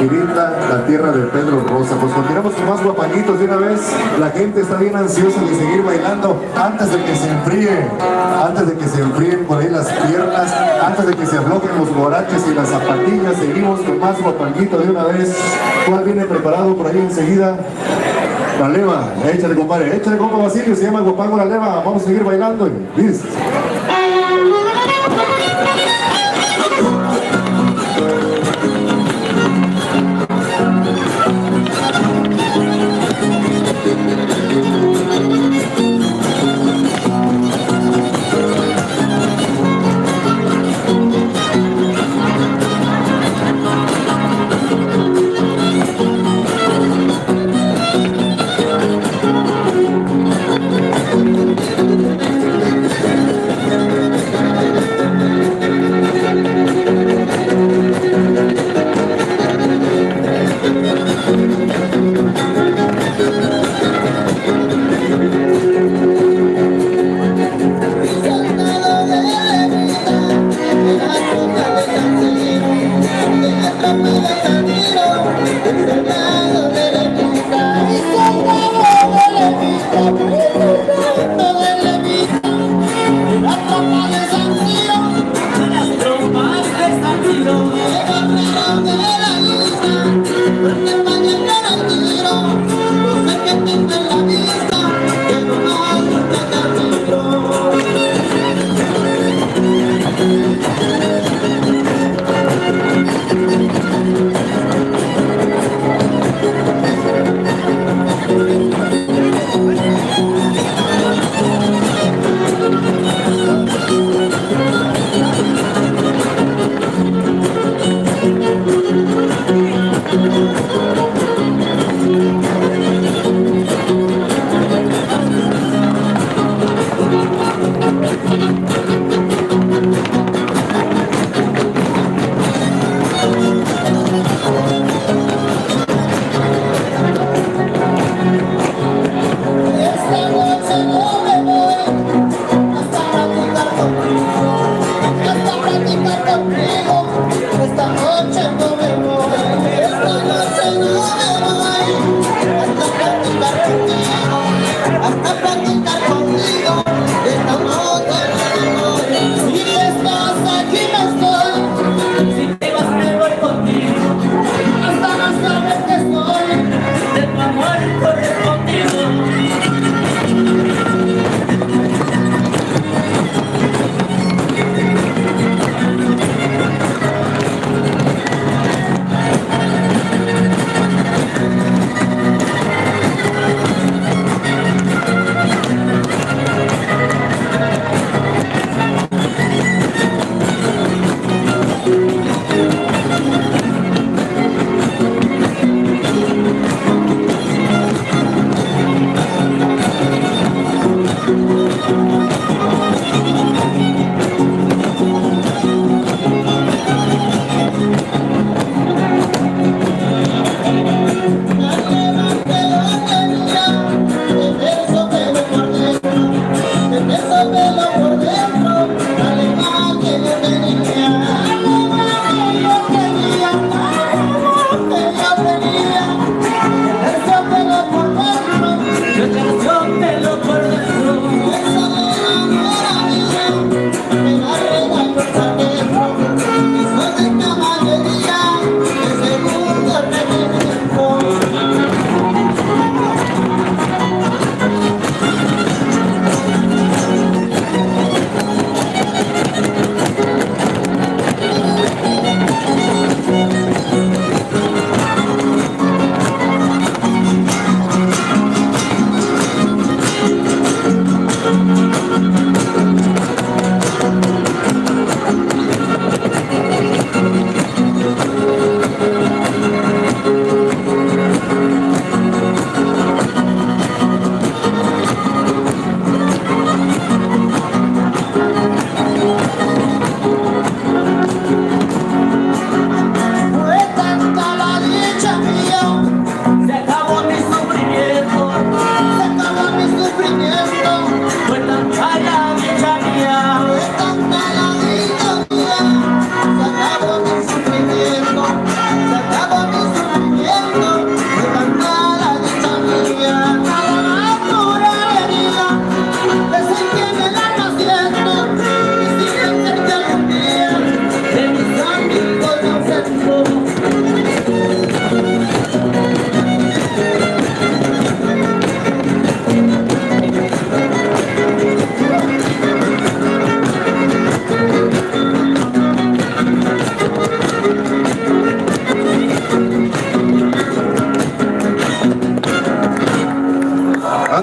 Quilitla, la tierra de Pedro Rosa. Pues continuamos con más guapanguitos de una vez. La gente está bien ansiosa de seguir bailando antes de que se enfríe. Antes de que se enfríen por ahí las piernas. Antes de que se aflojen los guaraches y las zapatillas. Seguimos con más guapanguito de una vez. ¿Cuál viene preparado por ahí enseguida? La leva, échale compadre, échale compa Basilio, se llama Guapango la leva, vamos a seguir bailando y listo.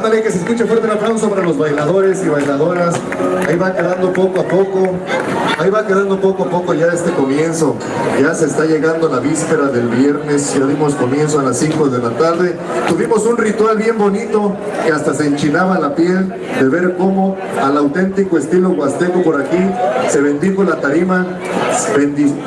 Ándale, que se escuche fuerte el aplauso para los bailadores y bailadoras. Ahí va quedando poco a poco. Ahí va quedando poco a poco ya este comienzo. Ya se está llegando la víspera del viernes. Ya dimos comienzo a las 5 de la tarde. Tuvimos un ritual bien bonito que hasta se enchinaba la piel de ver cómo al auténtico estilo huasteco por aquí se bendijo la tarima.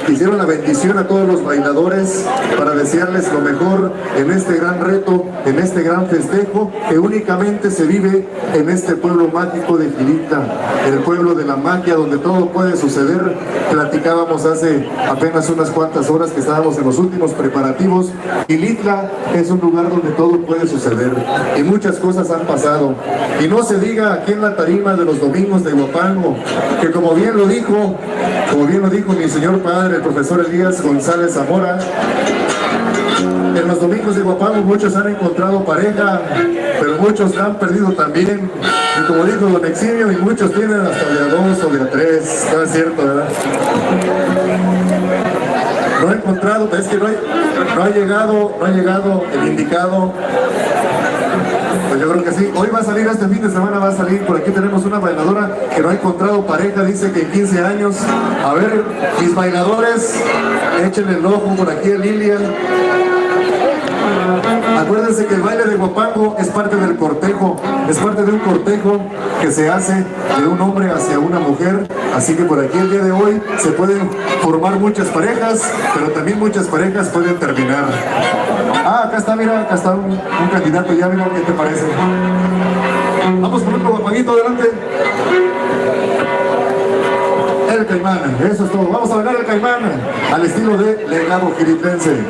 Hicieron la bendición a todos los bailadores para desearles lo mejor en este gran reto, en este gran festejo que únicamente se vive en este pueblo mágico de Gilitla, el pueblo de la magia donde todo puede suceder. Platicábamos hace apenas unas cuantas horas que estábamos en los últimos preparativos. Gilitla es un lugar donde todo puede suceder y muchas cosas han pasado. Y no se diga aquí en la tarima de los domingos de Huapango, que como bien lo dijo mi señor padre, el profesor Elías González Zamora, en los domingos de Huapango muchos han encontrado pareja, pero muchos la han perdido también. Y como dijo don Eximio, y muchos tienen hasta de a 2 o de a 3, no es cierto, ¿verdad? No he encontrado, es que no ha llegado el indicado. Pues yo creo que sí. Hoy va a salir, este fin de semana va a salir. Por aquí tenemos una bailadora que no ha encontrado pareja, dice que en 15 años. A ver, mis bailadores, échenle el ojo por aquí a Lilian. Acuérdense que el baile de Huapango es parte del cortejo, es parte de un cortejo que se hace de un hombre hacia una mujer, así que por aquí el día de hoy se pueden formar muchas parejas, pero también muchas parejas pueden terminar. Ah, acá está un candidato ya, mira, ¿qué te parece? Vamos por otro Huapanguito, adelante. El caimán, eso es todo, vamos a bailar el caimán al estilo de legado gilitlense.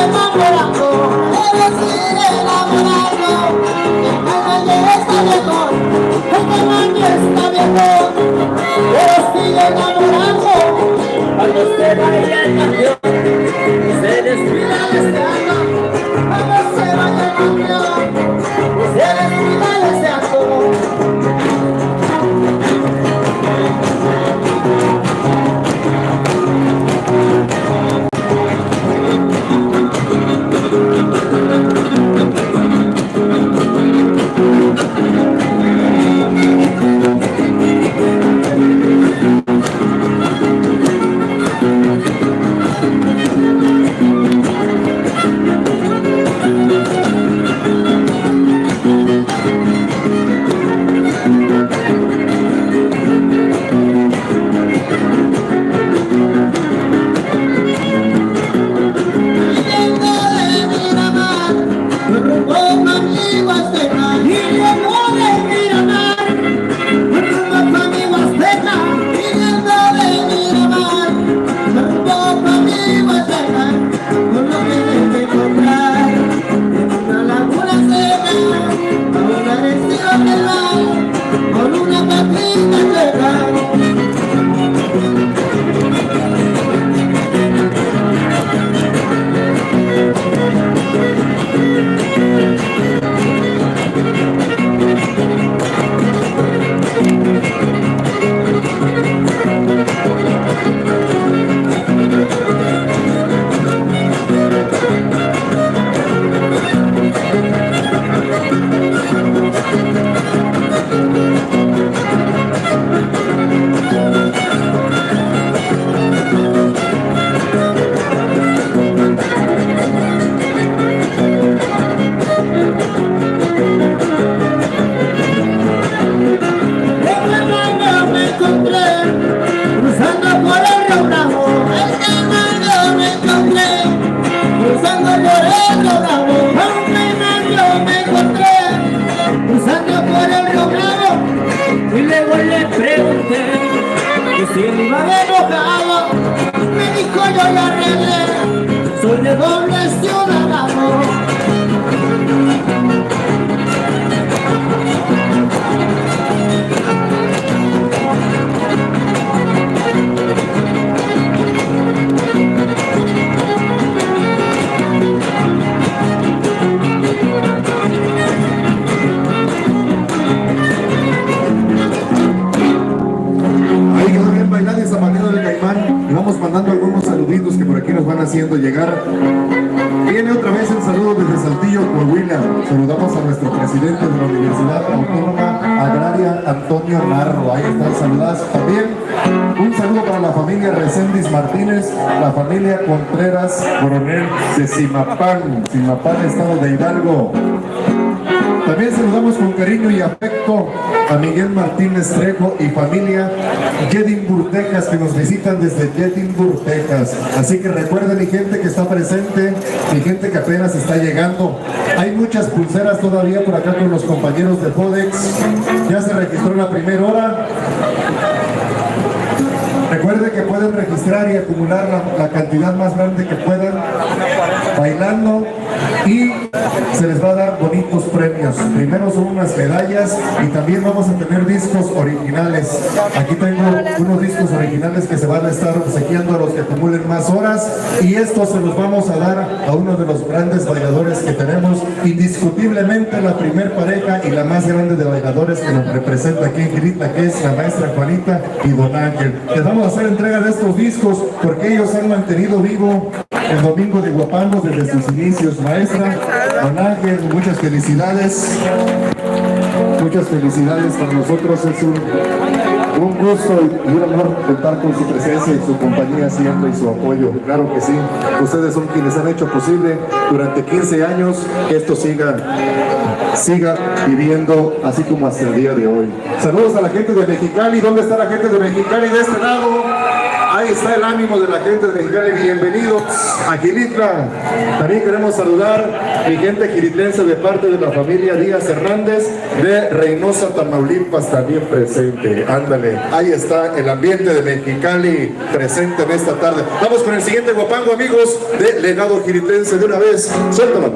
enamorando, eres enamorando, cambio, se descuida el estado, cuando se vaya el cambio, se descuida el estado. Haciendo llegar. Viene otra vez el saludo desde Saltillo, Coahuila. Saludamos a nuestro presidente de la Universidad Autónoma Agraria, Antonio Narro. Ahí están saludadas. También un saludo para la familia Reséndiz Martínez, la familia Contreras Coronel de Zimapán, estado de Hidalgo. También saludamos con cariño y afecto a Miguel Martínez Trejo y familia Edimburgo, Texas, que nos visitan desde Edimburgo, Texas. Así que recuerden, mi gente que está presente, mi gente que apenas está llegando. Hay muchas pulseras todavía por acá con los compañeros de Fodex. Ya se registró la primera hora. Recuerden que pueden registrar y acumular la cantidad más grande que puedan bailando y se les va a dar bonitos premios. Primero son unas medallas y también vamos a tener discos originales. Aquí tengo unos discos originales que se van a estar obsequiando a los que acumulen más horas y estos se los vamos a dar a uno de los grandes bailadores que tenemos, indiscutiblemente la primer pareja y la más grande de bailadores que nos representa aquí en Quilitla, que es la maestra Juanita y Don Ángel. Les vamos a hacer entrega de estos discos porque ellos han mantenido vivo el domingo de Huapango desde sus inicios. Maestra, Don Ángel, muchas felicidades. Muchas felicidades para nosotros. Es un gusto y un honor contar con su presencia y su compañía siempre y su apoyo. Claro que sí. Ustedes son quienes han hecho posible durante 15 años que esto siga viviendo así como hasta el día de hoy. Saludos a la gente de Mexicali. ¿Dónde está la gente de Mexicali? De este lado. Ahí está el ánimo de la gente de Mexicali. Bienvenidos a Quilitla. También queremos saludar a mi gente quilitlense de parte de la familia Díaz Hernández de Reynosa, Tamaulipas, también presente. Ándale, ahí está el ambiente de Mexicali presente en esta tarde. Vamos con el siguiente guapango, amigos, de Legado Quilitlense de una vez. Suéltalo.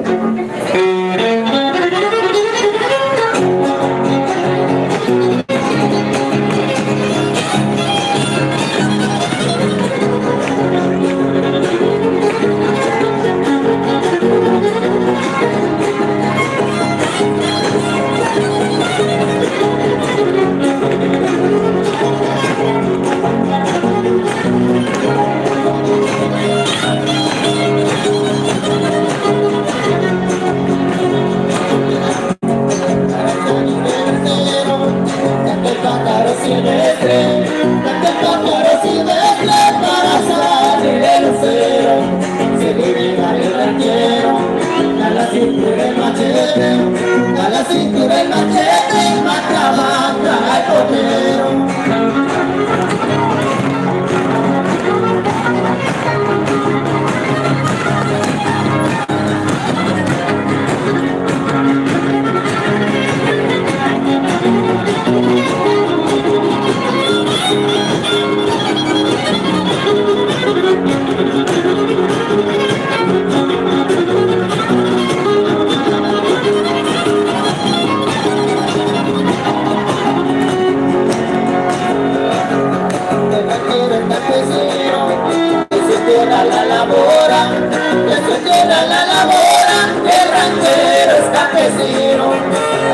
ranchero es campesino,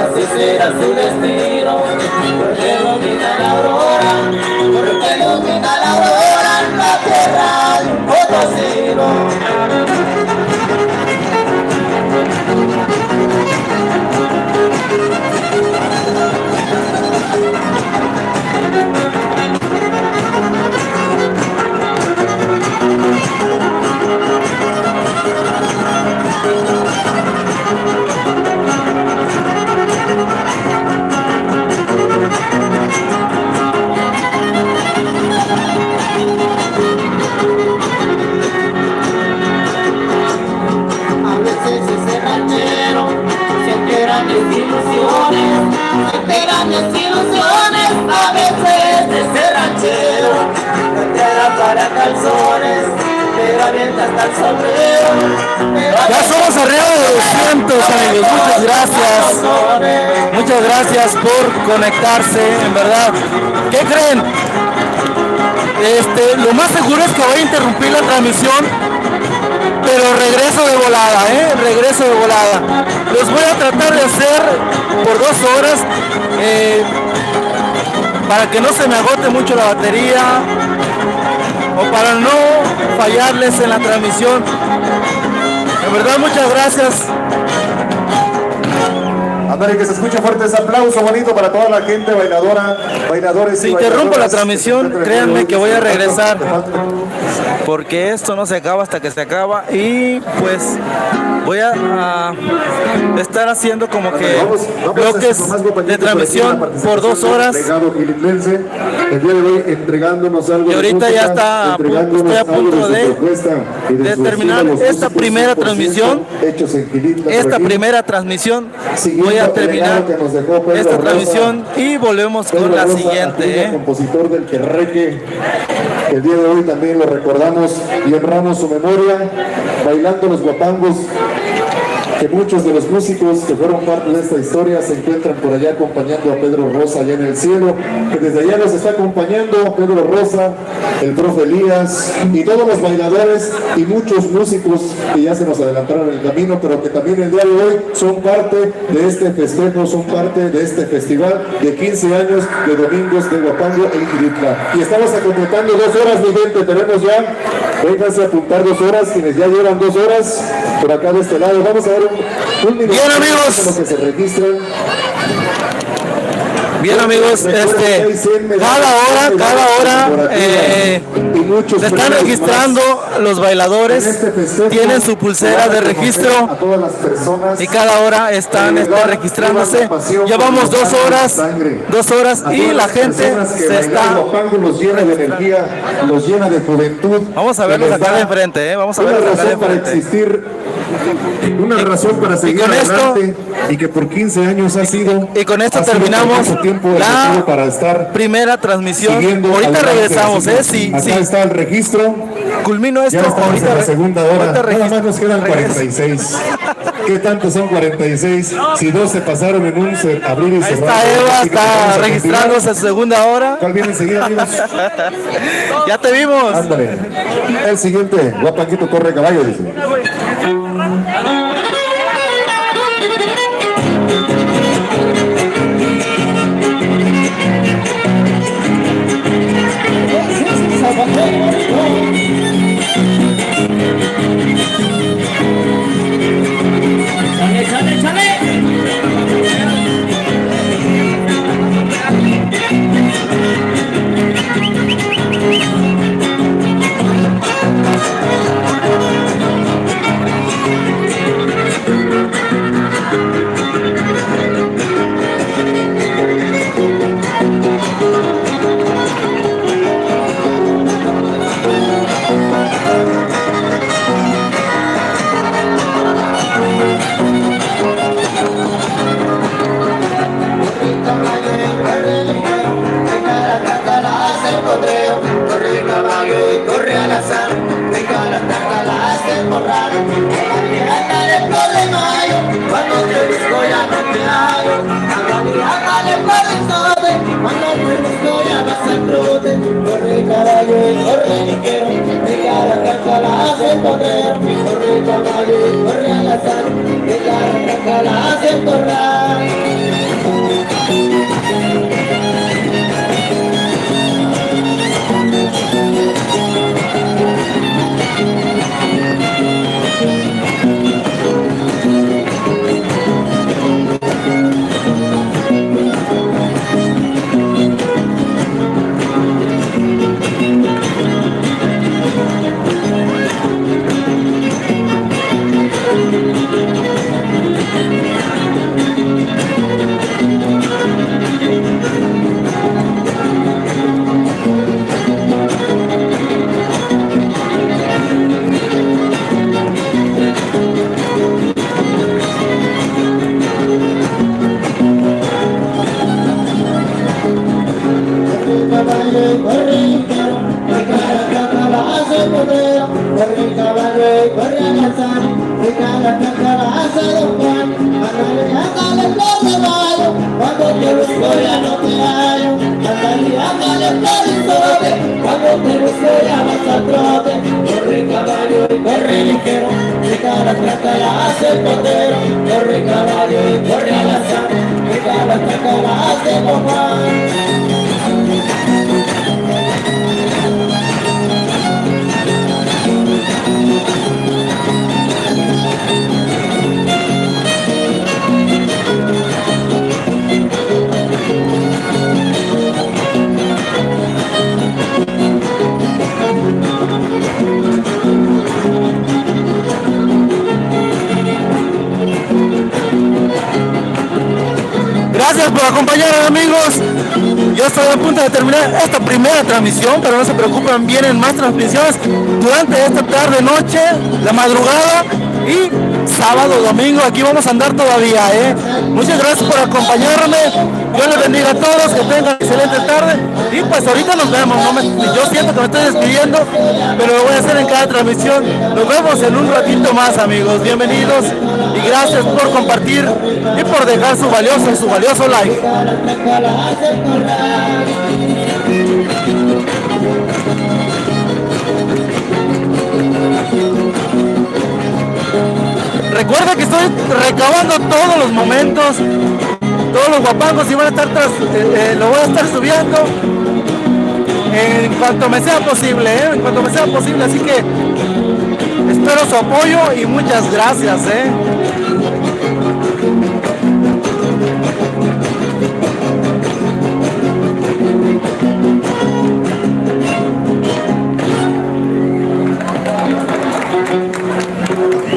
así será su destino, porque ilumina la aurora, porque ilumina la aurora en la tierra de un potosino. A veces ese ranchero se entera mis ilusiones, se entera mis ilusiones. A veces ese ranchero se entera para calzones, pero avienta hasta el sombrero. Ya somos arriba de 200, amigos. Muchas gracias. Muchas gracias por conectarse, en verdad. ¿Qué creen? Lo más seguro es que voy a interrumpir la transmisión, pero regreso de volada, regreso de volada. Los voy a tratar de hacer por 2 horas, para que no se me agote mucho la batería, o para no fallarles en la transmisión. En verdad, muchas gracias. Ándale, que se escuche fuerte ese aplauso bonito para toda la gente bailadora, bailadores. Si interrumpo la transmisión, créanme que voy a regresar, porque esto no se acaba hasta que se acaba, y pues voy a estar haciendo como que bloques de transmisión por 2 horas. El día de hoy entregándonos algo. Y ahorita ya estoy a punto de terminar esta primera transmisión. Esta primera transmisión. Voy a terminar esta transmisión y volvemos con la siguiente. Compositor del Querreque. El día de hoy también lo recordamos y honramos su memoria, bailando los guapangos. Que muchos de los músicos que fueron parte de esta historia se encuentran por allá acompañando a Pedro Rosa allá en el cielo, que desde allá nos está acompañando Pedro Rosa, el profe Elías y todos los bailadores y muchos músicos que ya se nos adelantaron en el camino, pero que también el día de hoy son parte de este festejo, son parte de este festival de 15 años de Domingos de Huapango en Quilitla. Y estamos completando 2 horas, mi gente, tenemos ya, vénganse a apuntar 2 horas, quienes ya llevan 2 horas por acá de este lado. Vamos a ver un minuto. Bien, amigos. Los que se registran. Bien, amigos, cada hora se están registrando los bailadores, tienen su pulsera de registro y cada hora están registrándose. Llevamos 2 horas y la gente se está. Los llena de energía, los llena de juventud. Vamos a verlos acá de enfrente, vamos a verlos acá de enfrente. Una razón para seguir adelante y que por 15 años ha sido. Y con esto terminamos la para estar primera transmisión. Ahorita regresamos, sí. Acá está el registro. Culmino esto. Ya estamos ahorita en la segunda hora. Nada más nos quedan regreso. 46. ¿Qué tanto son 46? Si 2 se pasaron en un abrir y cerrar. Ahí está Eva, está registrándose a segunda hora. ¿Cuál viene enseguida, amigos? Ya te vimos. Ándale. El siguiente, Guapanguito corre caballo, dice. Chale, chale, chale. Corre a la sal, de Don Juan. Ándale, flor de mayo, cuando te busco ya no te hallo. Ándale, flor y sobre, cuando te busco ya vas al trote. Corre caballo y corre ligero, mi cara traca la hace el potero. Corre caballo y corre al azar, mi cara traca la hace Don Juan. Gracias por acompañarnos, amigos. Yo estoy a punto de terminar esta primera transmisión, pero no se preocupen, vienen más transmisiones durante esta tarde, noche, la madrugada y sábado, domingo. Aquí vamos a andar todavía, Muchas gracias por acompañarme. Dios les bendiga a todos, que tengan excelente tarde. Y pues ahorita nos vemos. Yo siento que me estoy despidiendo, pero lo voy a hacer en cada transmisión. Nos vemos en un ratito más, amigos. Bienvenidos y gracias por compartir y por dejar su valioso like. Recuerda que estoy recabando todos los momentos, todos los guapangos, y lo voy a estar subiendo en cuanto me sea posible, así que espero su apoyo y muchas gracias,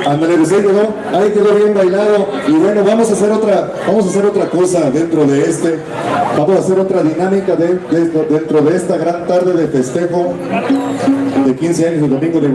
Ándale, pues ahí quedó bien bailado. Y bueno, vamos a hacer otra cosa dentro de vamos a hacer otra dinámica dentro de esta gran tarde de festejo de 15 años el domingo de